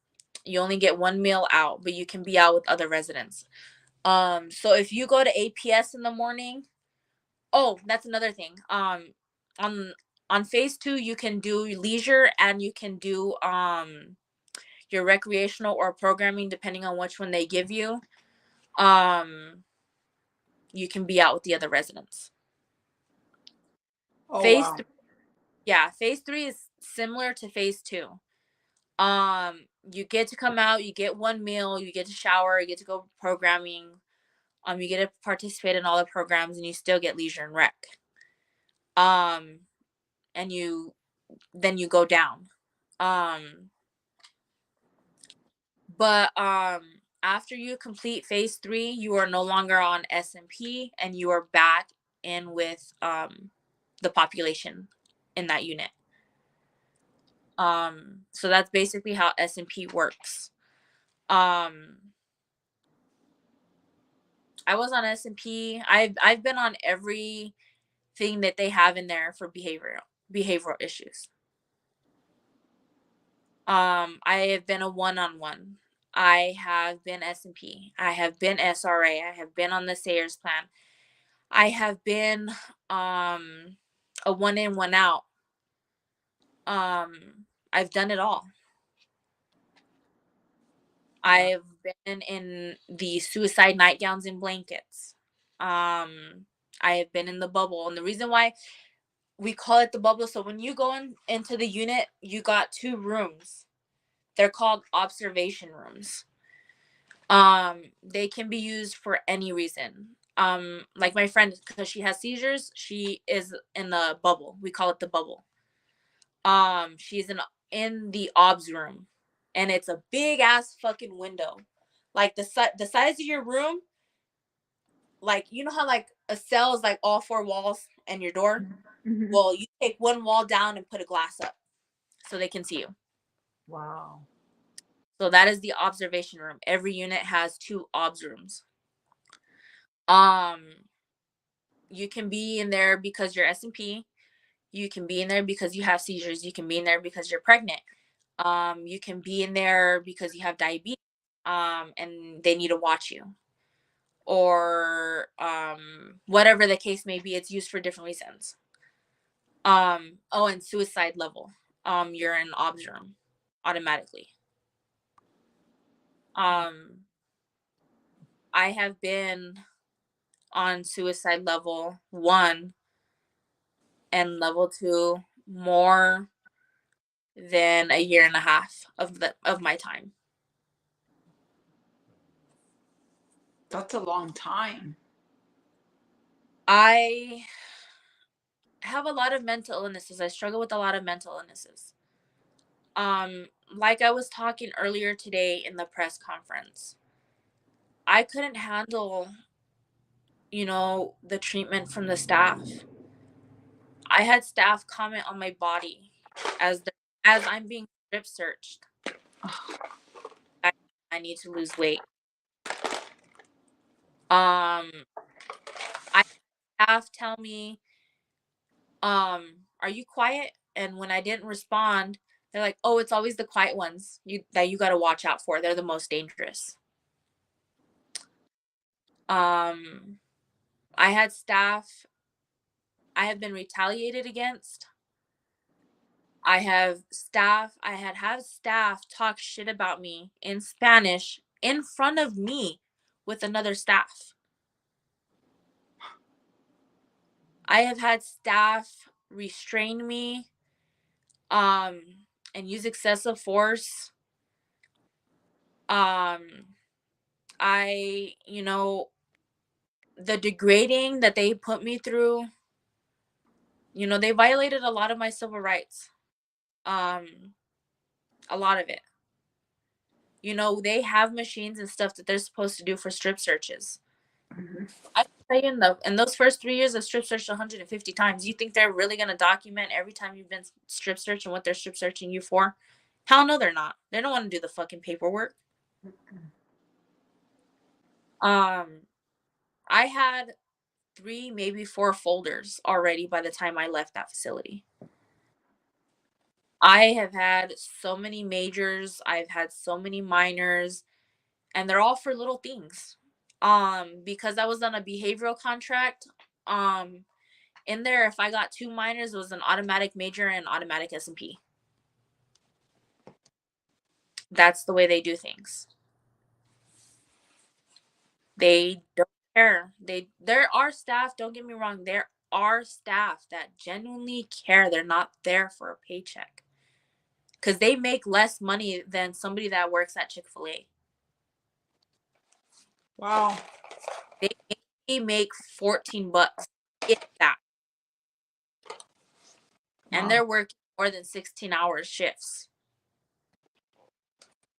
you only get 1 meal out, but you can be out with other residents. So if you go to APS in the morning, oh, that's another thing. On on phase 2, you can do leisure and you can do your recreational or programming depending on which one they give you. Um, you can be out with the other residents. Oh, Phase wow. 3, yeah, phase 3 is similar to phase 2. You get to come out, you get 1 meal, you get to shower, you get to go programming, you get to participate in all the programs, and you still get leisure and rec. Um, and you go down. Um, but after you complete phase 3, you are no longer on SMP and you are back in with the population in that unit. So that's basically how SMP works. Um, I was on SMP. I've been on everything that they have in there for behavioral issues. I have been a one-on-one. I have been SMP. I have been SRA. I have been on the Sayers plan. I have been a one in, one out. I've done it all. Wow. I've been in the suicide nightgowns and blankets. I have been in the bubble. And the reason why we call it the bubble, so when you go into the unit, you got 2 rooms. They're called observation rooms. They can be used for any reason. Like my friend, because she has seizures, she is in the bubble. We call it the bubble. She's in the obs room, and it's a big ass fucking window, like the size of your room. Like, you know how like a cell is like all 4 walls and your door. Mhm. Well, you take one wall down and put a glass up so they can see you. Wow. So that is the observation room. Every unit has 2 obs rooms. Um, you can be in there because you're SMP. You can be in there because you have seizures. You can be in there because you're pregnant. You can be in there because you have diabetes. And they need to watch you, or whatever the case may be. It's used for different reasons. Oh, and suicide level. You're in obs room. automatically. I have been on suicide level 1 and level 2 more than a year and a half of my time. That's a long time. I have a lot of mental illnesses. I struggle with a lot of mental illnesses. Like I was talking earlier today in the press conference, I couldn't handle, the treatment from the staff. I had staff comment on my body as I'm being strip searched. I need to lose weight. I staff tell me, are you quiet? And when I didn't respond, they're like, oh, it's always the quiet ones that you got to watch out for. They're the most dangerous. I had staff. I have been retaliated against. I had staff talk shit about me in Spanish in front of me with another staff. I have had staff restrain me, and use excessive force. The degrading that they put me through, they violated a lot of my civil rights. A lot of it. They have machines and stuff that they're supposed to do for strip searches. Mm-hmm. I say in those first 3 years, I strip searched 150 times. You think they're really gonna document every time you've been strip searched and what they're strip searching you for? Hell no, they're not. They don't want to do the fucking paperwork. I had 3, maybe 4 folders already by the time I left that facility. I have had so many majors, I've had so many minors, and they're all for little things. Because I was on a behavioral contract, in there, if I got 2 minors, it was an automatic major and automatic S&P. That's the way they do things. They don't care. There are staff, don't get me wrong, there are staff that genuinely care. They're not there for a paycheck. Because they make less money than somebody that works at Chick-fil-A. Wow. They make $14, if that. And Wow. they're working more than 16-hour shifts.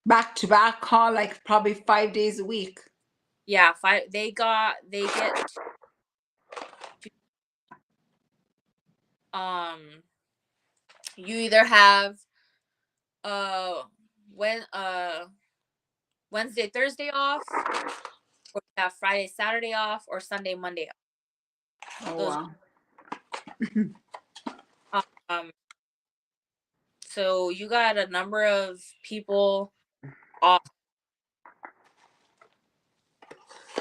Back to back, huh? Like probably 5 days a week. Yeah, they get you either have Wednesday, Thursday off, or you have Friday, Saturday off, or Sunday, Monday off. Oh, Those wow. So you got a number of people off.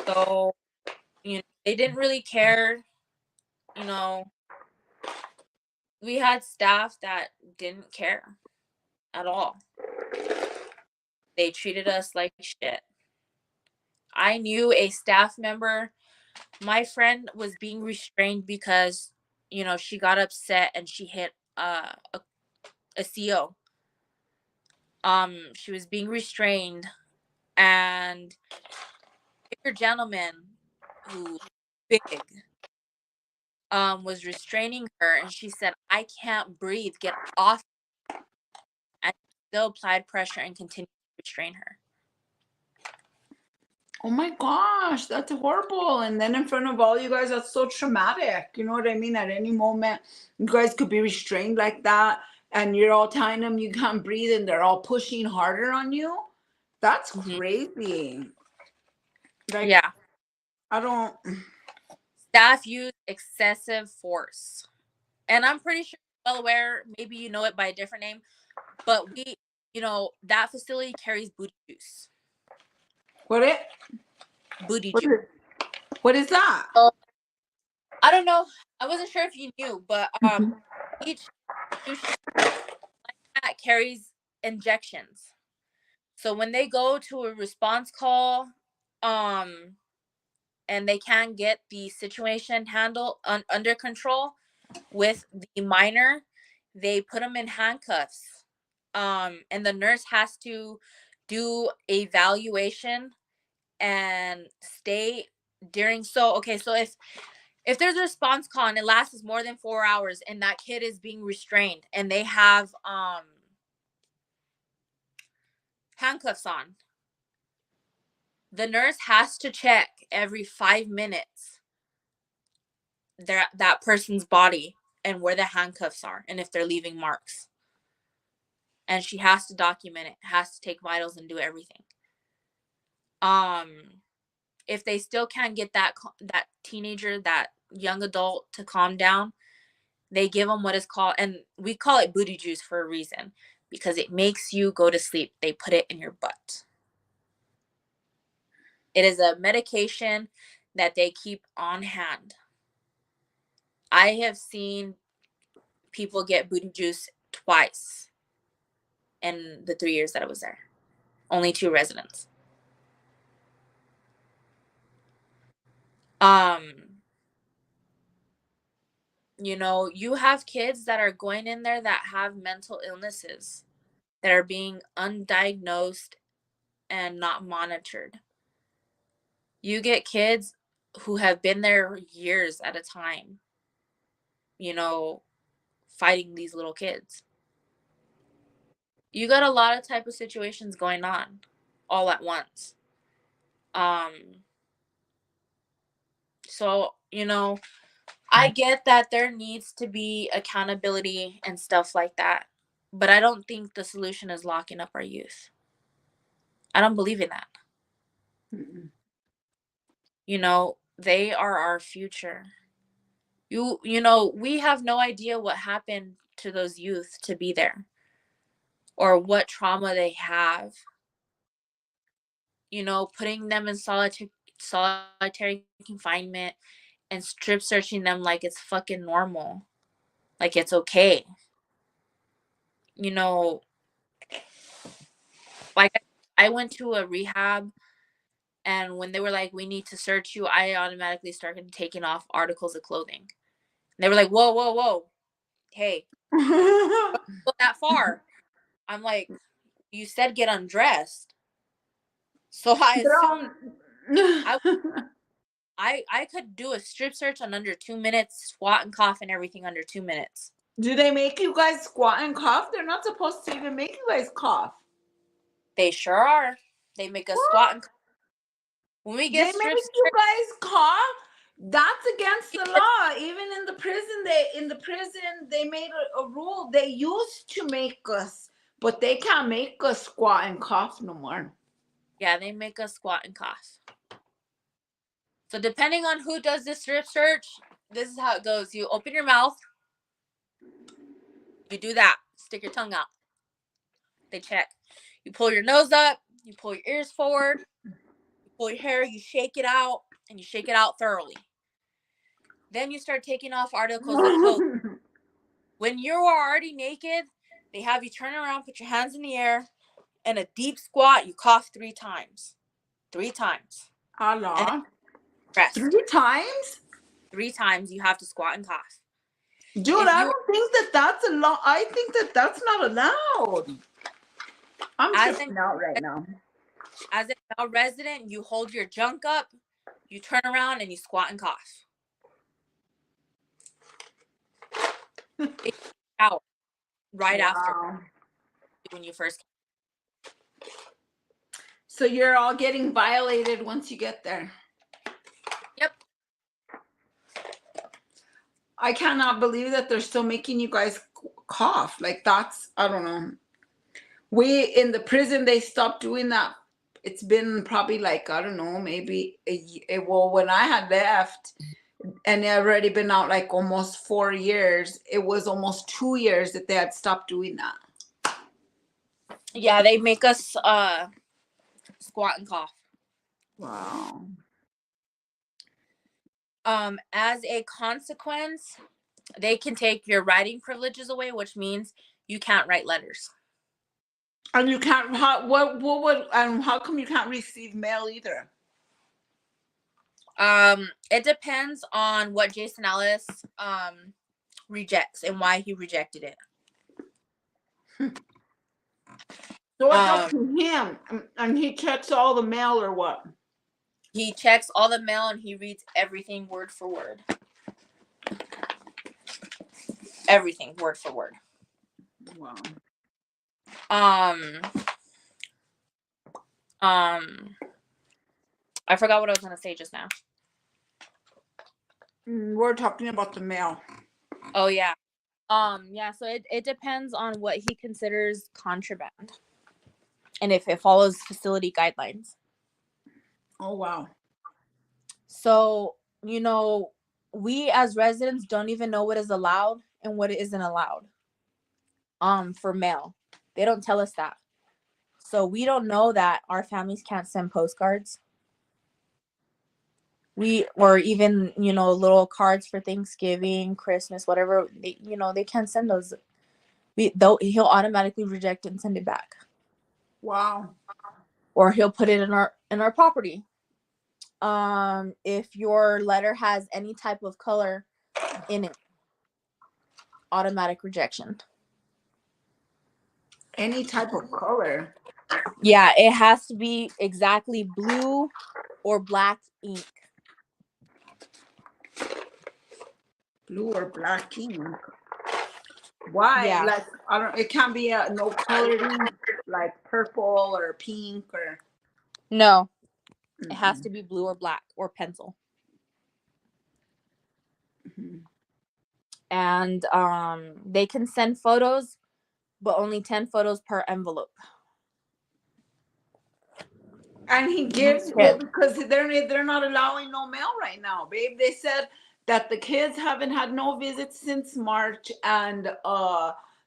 So, they didn't really care. We had staff that didn't care at all. They treated us like shit. I knew a staff member, my friend was being restrained because, she got upset and she hit a CO. She was being restrained, and a bigger gentleman who big was restraining her, and she said, I can't breathe, get off. And still applied pressure and continued to restrain her. Oh my gosh, that's horrible. And then in front of all you guys, that's so traumatic. You know what I mean? At any moment, you guys could be restrained like that, and you're all telling them you can't breathe, and they're all pushing harder on you. That's crazy. Like, Yeah. I don't. Staff use excessive force. And I'm pretty sure you're well aware, maybe you know it by a different name, but that facility carries booty juice. Booty juice. What is that? So, I don't know. I wasn't sure if you knew, but each institution that carries injections. So when they go to a response call, and they can't get the situation handled under control with the minor, they put them in handcuffs. And the nurse has to do evaluation and stay during. So okay, so if there's a response call and it lasts more than 4 hours and that kid is being restrained and they have handcuffs on, the nurse has to check every 5 minutes that person's body and where the handcuffs are and if they're leaving marks. And she has to document it, has to take vitals and do everything. If they still can't get that teenager, that young adult to calm down, they give them what is called, and we call it booty juice for a reason, because it makes you go to sleep. They put it in your butt. It is a medication that they keep on hand. I have seen people get booty juice twice in the 3 years that I was there. Only 2 residents. You have kids that are going in there that have mental illnesses that are being undiagnosed and not monitored. You get kids who have been there years at a time, fighting these little kids. You got a lot of type of situations going on all at once. So, I get that there needs to be accountability and stuff like that, but I don't think the solution is locking up our youth. I don't believe in that. Mm-mm. They are our future. We have no idea what happened to those youth to be there or what trauma they have. Putting them in solitary confinement and strip searching them like it's fucking normal. Like it's okay. Like I went to a rehab, and when they were like, we need to search you, I automatically started taking off articles of clothing. And they were like, whoa, whoa, whoa. Hey, don't go that far. I'm like, you said get undressed. So I assume I could do a strip search in under 2 minutes, squat and cough and everything under 2 minutes. Do they make you guys squat and cough? They're not supposed to even make you guys cough. They sure are. They make us squat and cough. When we get They make you guys cough? That's against the law. Even in the prison they made a rule. They used to make us, but they can't make us squat and cough no more. Yeah, they make us squat and cough. So depending on who does this strip search, this is how it goes. You open your mouth. You do that. Stick your tongue out. They check. You pull your nose up. You pull your ears forward. You pull your hair. You shake it out. And you shake it out thoroughly. Then you start taking off articles of clothing. When you are already naked, they have you turn around, put your hands in the air, and a deep squat. You cough 3 times. 3 times. Allah. Rest. 3 times? 3 times you have to squat and cough. Dude, I don't think that's a law. I think that's not allowed. I'm tripping out right now. As a male resident, you hold your junk up, you turn around, and you squat and cough. Out right after when you first. So you're all getting violated once you get there. Yep. I cannot believe that they're still making you guys cough. Like that's, I don't know. In the prison, they stopped doing that. It's been probably like, I don't know, maybe when I had left and it already been out like almost 4 years, it was almost 2 years that they had stopped doing that. Yeah, they make us squat and cough. Wow. As a consequence, they can take your writing privileges away, which means you can't write letters. And you can't. What would? And how come you can't receive mail either? It depends on what Jason Ellis rejects and why he rejected it. So it's up to him, and he checks all the mail or what? He checks all the mail and he reads everything word for word. Everything word for word. Wow. I forgot what I was gonna say just now. We're talking about the mail. Oh yeah. Yeah, so it depends on what he considers contraband. And if it follows facility guidelines. Oh wow. So, we as residents don't even know what is allowed and what isn't allowed. For mail. They don't tell us that. So we don't know that our families can't send postcards. Or even, little cards for Thanksgiving, Christmas, whatever, they can't send those. He'll automatically reject it and send it back. Wow. Or he'll put it in our property. If your letter has any type of color in it, automatic rejection. Any type of color? Yeah, it has to be exactly blue or black ink. Blue or black ink? Why? Yeah. Like, I don't. It can't be no colored ink, like purple or pink or. No, it has to be blue or black or pencil. Mm-hmm. And they can send photos, but only 10 photos per envelope. And he gives because they're not allowing no mail right now, babe. They said that the kids haven't had no visits since March, and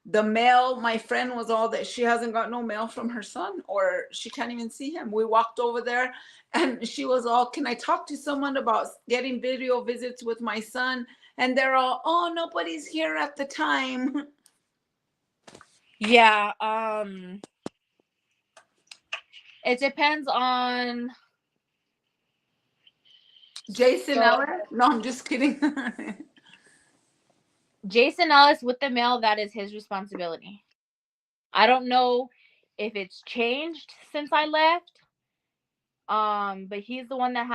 the mail. My friend was all that she hasn't got no mail from her son, or she can't even see him. We walked over there, and she was all, "Can I talk to someone about getting video visits with my son?" And they're all, "Oh, nobody's here at the time." Yeah. It depends on Jason Ellis? No, I'm just kidding. Jason Ellis with the mail. That is his responsibility. I don't know if it's changed since I left. But he's the one that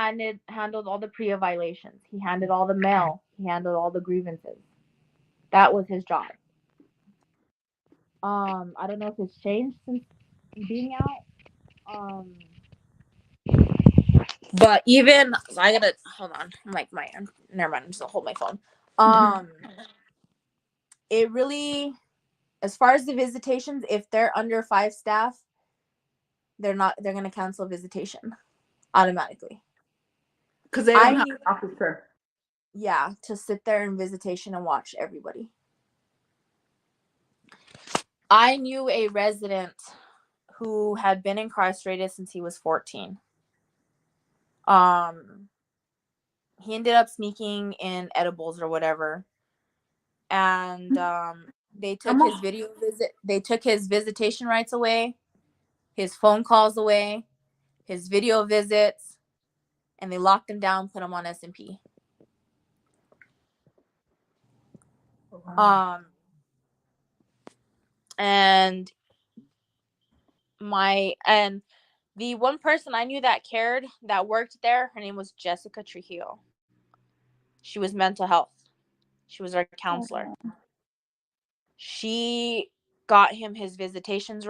handled all the PREA violations. He handled all the mail. He handled all the grievances. That was his job. I don't know if it's changed since being out. But even I gotta hold on. Never mind. I'm just gonna hold my phone. It really, as far as the visitations, if they're under 5 staff, they're gonna cancel a visitation automatically. Because they don't have an officer. Yeah, to sit there in visitation and watch everybody. I knew a resident who had been incarcerated since he was 14. He ended up sneaking in edibles or whatever, and they took his they took his visitation rights away, his phone calls away, his video visits, and they locked him down, put him on S&P. Wow. And the one person I knew that cared, that worked there, her name was Jessica Trujillo. She was mental health. She was our counselor. She got him his visitations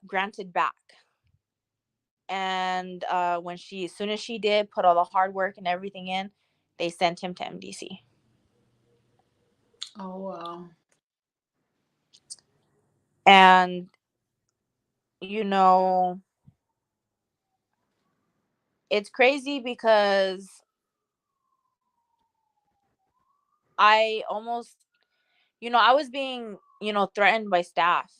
granted back. And as soon as she did, put all the hard work and everything in, they sent him to MDC. Oh, wow. And, it's crazy because I almost, I was being, threatened by staff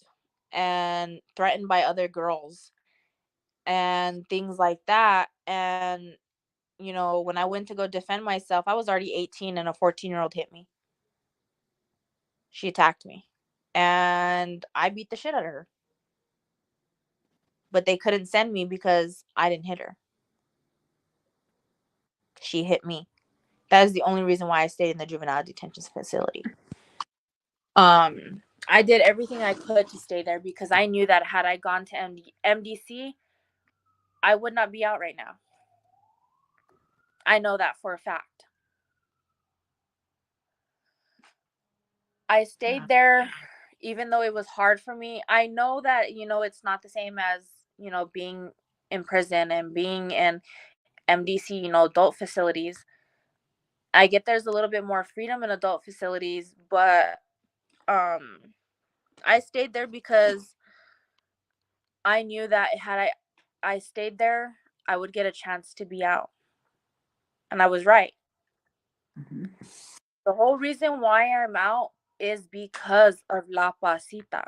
and threatened by other girls and things like that. And, when I went to go defend myself, I was already 18 and a 14-year-old hit me. She attacked me. and I beat the shit out of her. But they couldn't send me because I didn't hit her. She hit me. That is the only reason why I stayed in the juvenile detention facility. I did everything I could to stay there because I knew that had I gone to MDC, I would not be out right now. I know that for a fact. I stayed there even though it was hard for me. I know that, it's not the same as, being in prison and being in MDC, adult facilities. I get there's a little bit more freedom in adult facilities, but I stayed there because I knew that had I stayed there, I would get a chance to be out. And I was right. Mm-hmm. The whole reason why I'm out is because of La Pasita,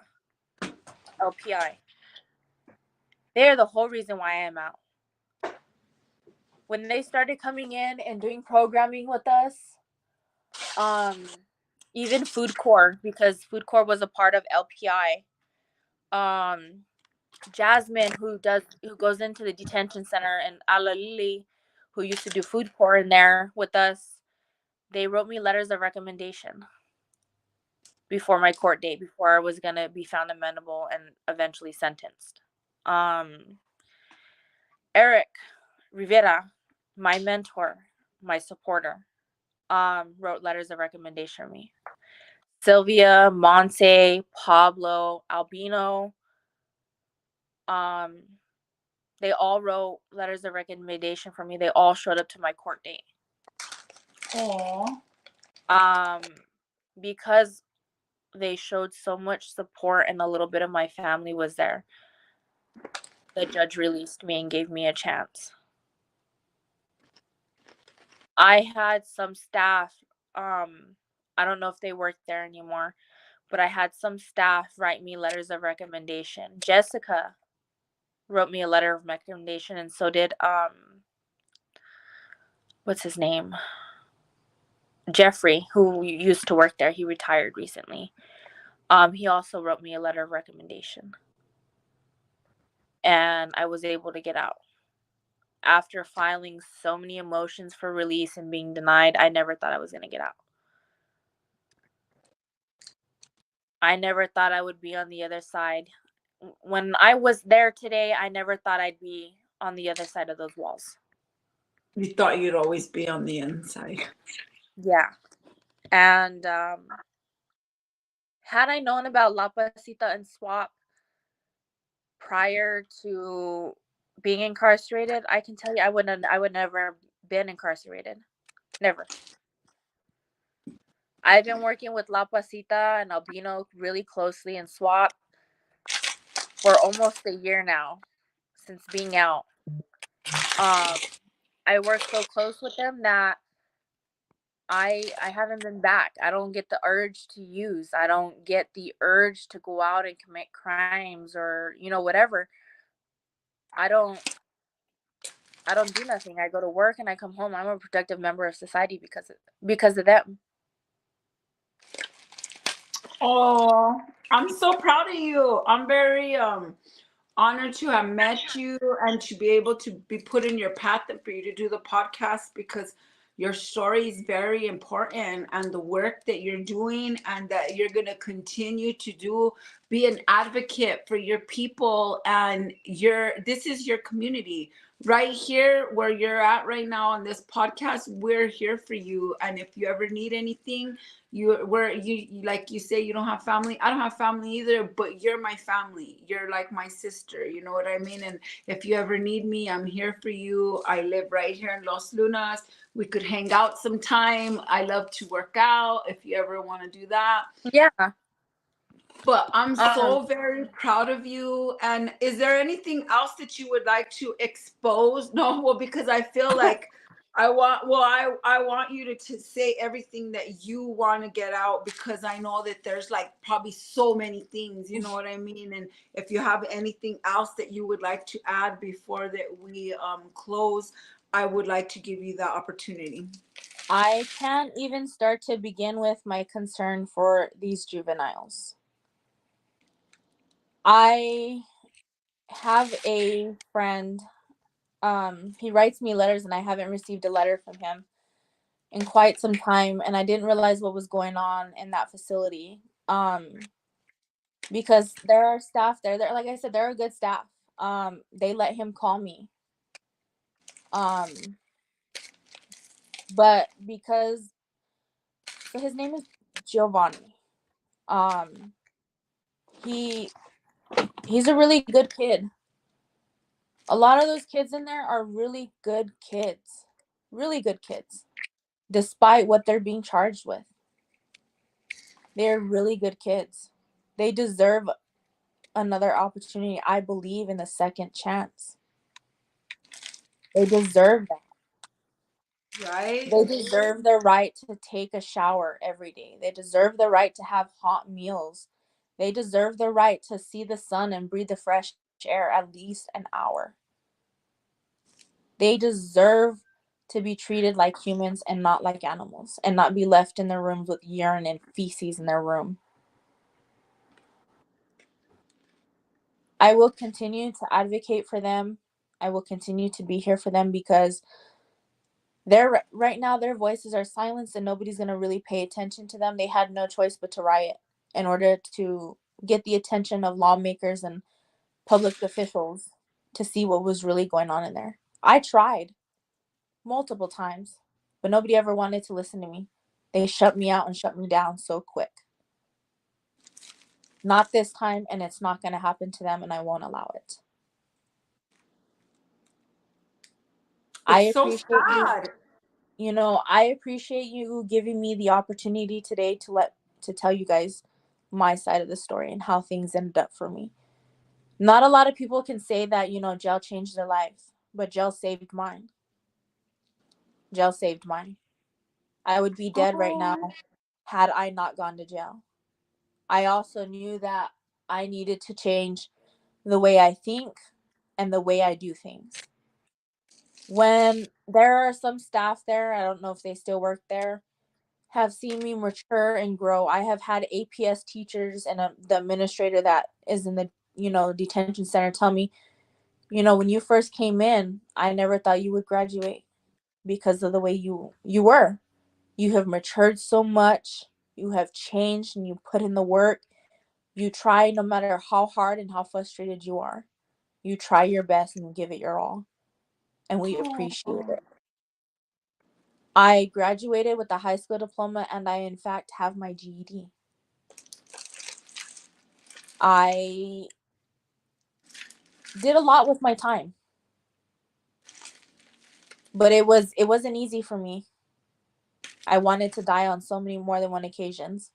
LPI. They're the whole reason why I'm out. When they started coming in and doing programming with us, even Food Corps, because Food Corps was a part of LPI. Jasmine, who goes into the detention center, and Alalili, who used to do Food Corps in there with us, they wrote me letters of recommendation before my court date, before I was gonna be found amenable and eventually sentenced. Eric Rivera, my mentor, my supporter, wrote letters of recommendation for me. Sylvia, Monse, Pablo, Albino, they all wrote letters of recommendation for me. They all showed up to my court date. Aww. Because they showed so much support and a little bit of my family was there, the judge released me and gave me a chance. I had some staff, I don't know if they work there anymore, but I had some staff write me letters of recommendation. Jessica wrote me a letter of recommendation, and so did what's his name? Jeffrey, who used to work there. He retired recently. He also wrote me a letter of recommendation. And I was able to get out. After filing so many motions for release and being denied, I never thought I was going to get out. I never thought I would be on the other side. When I was there today, I never thought I'd be on the other side of those walls. You thought you'd always be on the inside. Yeah. And had I known about La Pasita and SWAP prior to being incarcerated, I can tell you I would never been incarcerated. Never. I've been working with La Pasita and Albino really closely and SWAP for almost a year now since being out. I work so close with them that I haven't been back. I don't get the urge to use. I don't get the urge to go out and commit crimes or, whatever. I don't do nothing. I go to work and I come home. I'm a productive member of society because of them. Oh, I'm so proud of you. I'm very honored to have met you and to be able to be put in your path and for you to do the podcast because your story is very important and the work that you're doing and that you're going to continue to do, be an advocate for your people, and this is your community right here where you're at right now on this podcast. We're here for you, and if you ever need anything, you like you say, you don't have family. I don't have family either, but you're my family. You're like my sister, you know what I mean? And if you ever need me, I'm here for you. I live right here in Los Lunas. We could hang out sometime. I love to work out if you ever want to do that. Yeah. But I'm so very proud of you. And is there anything else that you would like to expose? No, well, because I feel like I want you to say everything that you want to get out, because I know that there's like probably so many things, you know what I mean? And if you have anything else that you would like to add before that we close, I would like to give you that opportunity. I can't even start to begin with my concern for these juveniles. I have a friend. He writes me letters, and I haven't received a letter from him in quite some time, and I didn't realize what was going on in that facility. Because there are staff there. They're, like I said, they're a good staff. They let him call me. But because so his name is Giovanni. Um, he he's a really good kid. A lot of those kids in there are really good kids. Really good kids. Despite what they're being charged with. They're really good kids. They deserve another opportunity. I believe in the second chance. They deserve that. Right? They deserve the right to take a shower every day. They deserve the right to have hot meals. They deserve the right to see the sun and breathe the fresh air at least an hour. They deserve to be treated like humans and not like animals, and not be left in their rooms with urine and feces in their room. I will continue to advocate for them. I will continue to be here for them because they're right now their voices are silenced and nobody's going to really pay attention to them. They had no choice but to riot in order to get the attention of lawmakers and public officials to see what was really going on in there. I tried multiple times, but nobody ever wanted to listen to me. They shut me out and shut me down so quick. Not this time, and it's not going to happen to them, and I won't allow it. I It's so appreciate you. sad. I appreciate you giving me the opportunity today to tell you guys my side of the story and how things ended up for me. Not a lot of people can say that, jail changed their life, but jail saved mine. Jail saved mine. I would be dead right now Oh, had I not gone to jail. I also knew that I needed to change the way I think and the way I do things. When there are some staff there, I don't know if they still work there, have seen me mature and grow. I have had APS teachers and the administrator that is in the, detention center tell me, when you first came in, I never thought you would graduate because of the way you were. You have matured so much. You have changed and you put in the work. You try no matter how hard and how frustrated you are. You try your best and you give it your all. And we appreciate oh. it. I graduated with a high school diploma and I, in fact, have my GED. I did a lot with my time. But it wasn't easy for me. I wanted to die on so many more than one occasions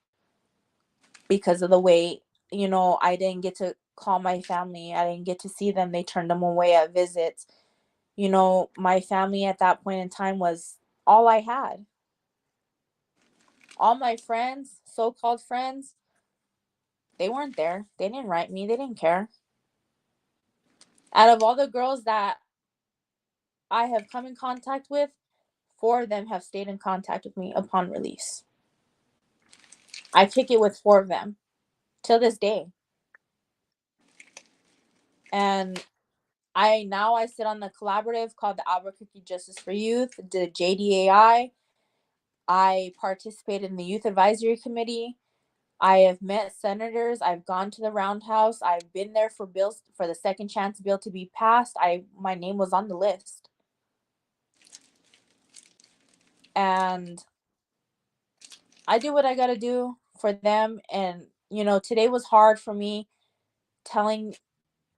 because of the way, I didn't get to call my family. I didn't get to see them. They turned them away at visits. My family at that point in time was all I had. All my friends, so-called friends, they weren't there. They didn't write me. They didn't care. Out of all the girls that I have come in contact with, 4 of them have stayed in contact with me upon release. I kick it with 4 of them till this day. And I sit on the collaborative called the Albuquerque Justice for Youth, the JDAI. I participated in the Youth Advisory Committee. I have met senators. I've gone to the Roundhouse. I've been there for bills, for the second chance bill to be passed. My name was on the list. And I do what I got to do for them. And, today was hard for me telling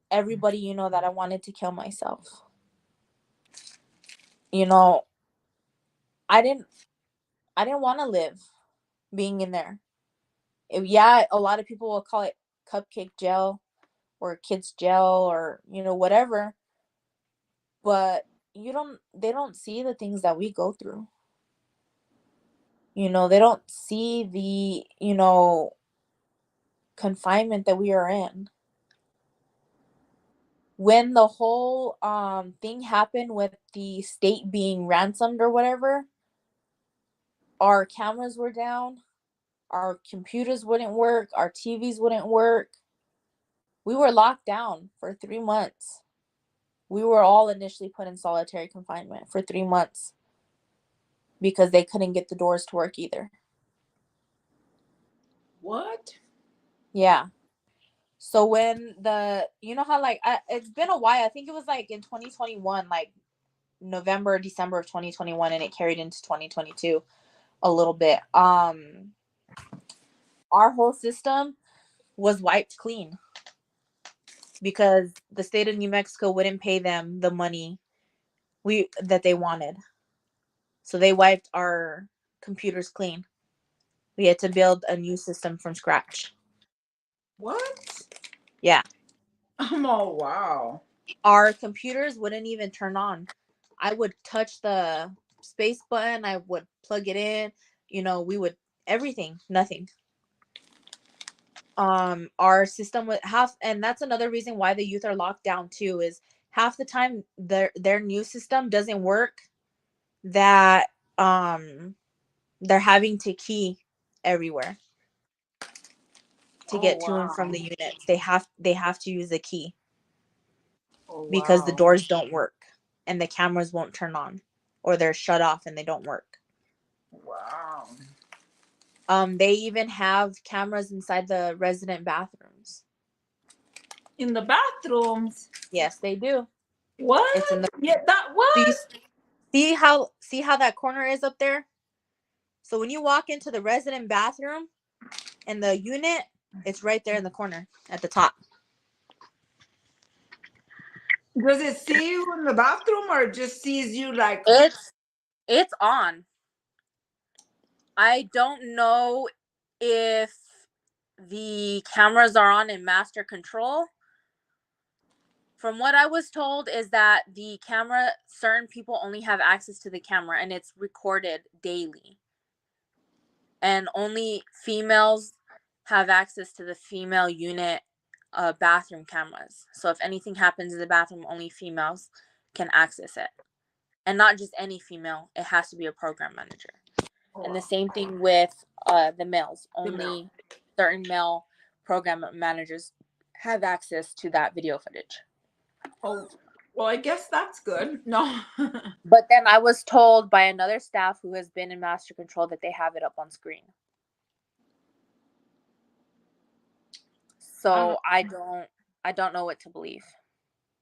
everybody, that I wanted to kill myself. You know, I didn't want to live being in there. Yeah, a lot of people will call it cupcake jail or kids jail or, whatever. But they don't see the things that we go through. They don't see the, confinement that we are in. When the whole thing happened with the state being ransomed or whatever, our cameras were down, our computers wouldn't work, our TVs wouldn't work. We were locked down for 3 months. We were all initially put in solitary confinement for 3 months because they couldn't get the doors to work either. What? Yeah. So when you know how like it's been a while. I think it was like in 2021, like November, December of 2021, and it carried into 2022 a little bit. Our whole system was wiped clean because the state of New Mexico wouldn't pay them the money that they wanted. So they wiped our computers clean. We had to build a new system from scratch. What? Yeah. Oh, wow. Our computers wouldn't even turn on. I would touch the space button, I would plug it in, we would everything, nothing. Our system would half, and that's another reason why the youth are locked down too, is half the time their new system doesn't work, that they're having to key everywhere to Oh, get to and from wow. the units. They have to use a key Oh, because the wow. doors don't work and the cameras won't turn on, or they're shut off and they don't work. Wow. They even have cameras inside the resident bathrooms. In the bathrooms? Yes, they do. What? It's in the Yeah, that so what? you see how that corner is up there? So when you walk into the resident bathroom and the unit, it's right there in the corner at the top. Does it see you in the bathroom or it just sees you like It's on. I don't know if the cameras are on in master control. From what I was told is that the camera, certain people only have access to the camera and it's recorded daily. And only females have access to the female unit bathroom cameras. So if anything happens in the bathroom, only females can access it. And not just any female, it has to be a program manager. And the same thing with the males. Only certain male program managers have access to that video footage. Oh, well, I guess that's good. No. But then I was told by another staff who has been in master control that they have it up on screen. So I don't know what to believe.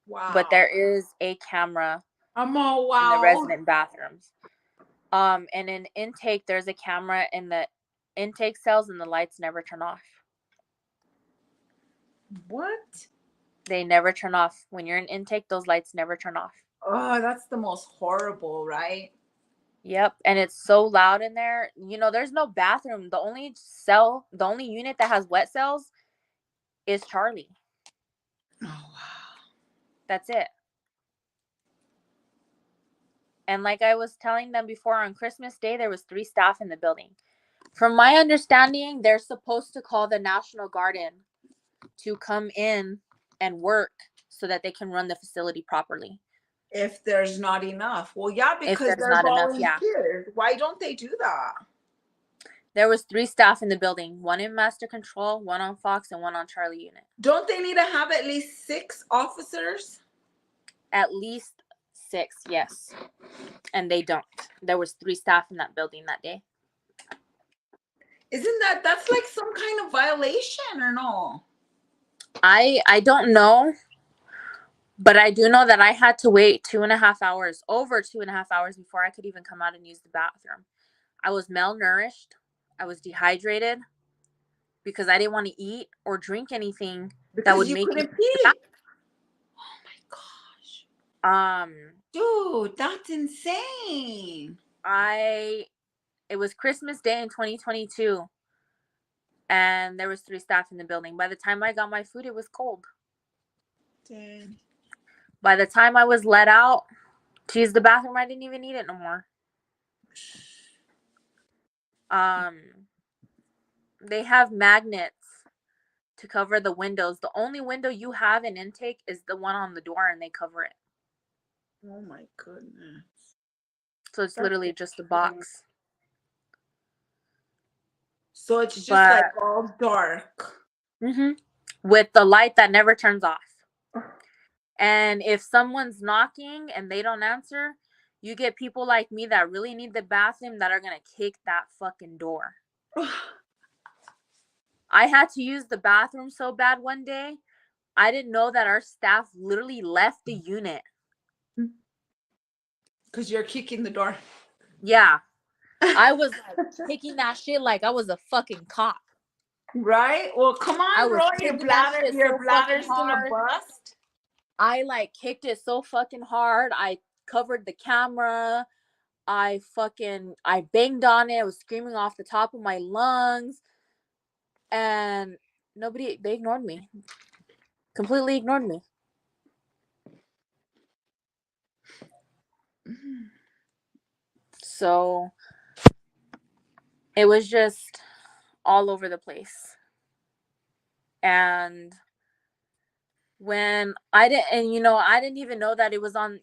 Wow. But there is a camera Oh, in the wow. resident bathrooms. And in intake, there's a camera in the intake cells, and the lights never turn off. What? They never turn off. When you're in intake, those lights never turn off. Oh, that's the most horrible, right? Yep. And it's so loud in there. There's no bathroom. The only unit that has wet cells is Charlie. Oh, wow. That's it. And like I was telling them before, on Christmas Day, there was 3 staff in the building. From my understanding, they're supposed to call the National Guard in to come in and work so that they can run the facility properly. If there's not enough. Well, yeah, If because there's they're not enough, yeah. volunteers. Why don't they do that? There was 3 staff in the building, 1 in master control, 1 on Fox, and 1 on Charlie unit. Don't they need to have at least 6 officers? At least 6, yes. And they don't. There was 3 staff in that building that day. Isn't that's like some kind of violation or no? I don't know, but I do know that I had to wait 2.5 hours, over 2.5 hours, before I could even come out and use the bathroom. I was malnourished. I was dehydrated because I didn't want to eat or drink anything that would make me couldn't pee. Oh my gosh. Dude, that's insane. It was Christmas Day in 2022, and there was 3 staff in the building. By the time I got my food, it was cold. Dang. By the time I was let out to use the bathroom, I didn't even need it no more. They have magnets to cover the windows. The only window you have in intake is the one on the door, and they cover it. Oh my goodness. So it's literally just a box. So it's just like all dark. Mm-hmm. with the light that never turns off. And if someone's knocking and they don't answer, you get people like me that really need the bathroom that are going to kick that fucking door. I had to use the bathroom so bad one day. I didn't know that our staff literally left the unit. Because you're kicking the door. Yeah. I was like kicking that shit like I was a fucking cop. Right? Well, come on, bro. Your bladder's gonna bust. I like kicked it so fucking hard. I covered the camera. I banged on it. I was screaming off the top of my lungs. And they ignored me. Completely ignored me. So it was just all over the place. And when I didn't even know that it was on,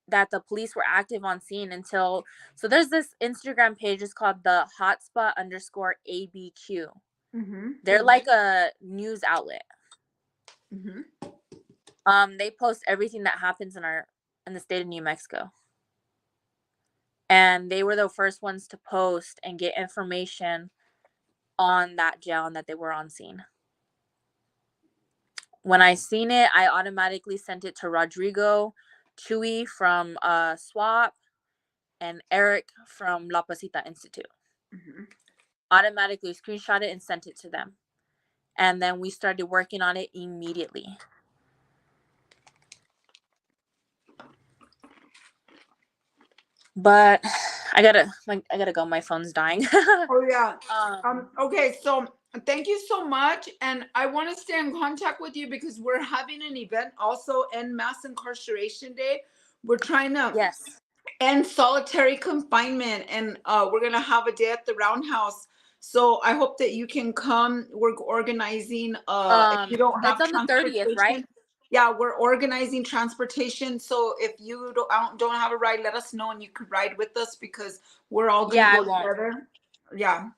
that the police were active on scene until, so there's this Instagram page, it's called the hotspot_ABQ. Mm-hmm. They're like a news outlet. Mm-hmm. They post everything that happens in the state of New Mexico. And they were the first ones to post and get information on that jail and that they were on scene. When I seen it, I automatically sent it to Rodrigo, Chewy from SWAP, and Eric from La Pasita Institute. Mm-hmm. Automatically screenshot it and sent it to them. And then we started working on it immediately. But I gotta go. My phone's dying. Oh yeah. Okay, so thank you so much, and I want to stay in contact with you because we're having an event also in Mass Incarceration Day. We're trying to end solitary confinement, and we're gonna have a day at the Roundhouse. So I hope that you can come. We're organizing. If you don't have it's on the 30th, right? Yeah, we're organizing transportation. So if you don't have a ride, let us know and you could ride with us because we're all gonna go together. Yeah.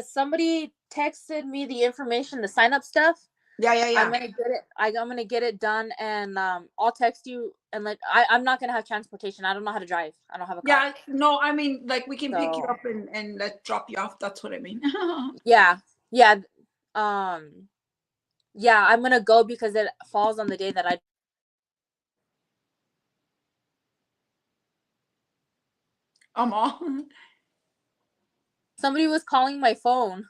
Somebody texted me the information, the sign up stuff. Yeah. I'm gonna get it. I'm gonna get it done, and I'll text you. And I'm not gonna have transportation. I don't know how to drive. I don't have a car. Yeah, no, I mean, like we can pick you up and like drop you off. That's what I mean. Yeah. Yeah, I'm gonna go because it falls on the day that I. Somebody was calling my phone.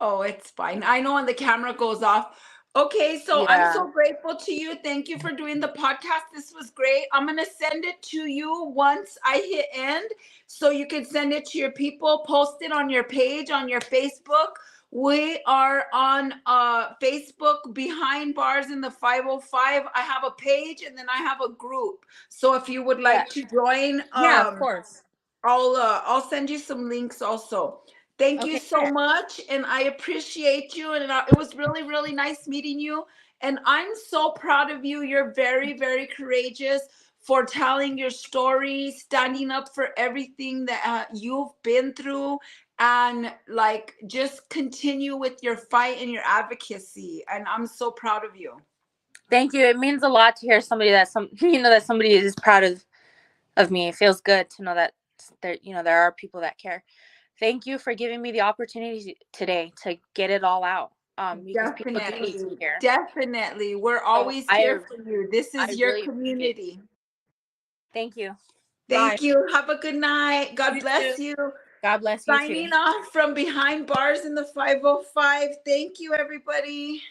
Oh, it's fine. I know when the camera goes off. Okay, so I'm so grateful to you. Thank you for doing the podcast. This was great. I'm going to send it to you once I hit end so you can send it to your people, post it on your page, on your Facebook. We are on Facebook, Behind Bars in the 505. I have a page and then I have a group. So if you would like to join, of course. I'll send you some links also. Thank you so much, and I appreciate you, and it was really, really nice meeting you, and I'm so proud of you. You're very, very courageous for telling your story, standing up for everything that you've been through, and like just continue with your fight and your advocacy, and I'm so proud of you. Thank you. It means a lot to hear somebody that somebody is proud of me. It feels good to know that there are people that care. Thank you for giving me the opportunity today to get it all out. Because people do need to hear. Definitely. We're always here for you. This is your community. Thank you. Thank you. Have a good night. God bless you. God bless you. Signing off from Behind Bars in the 505. Thank you, everybody.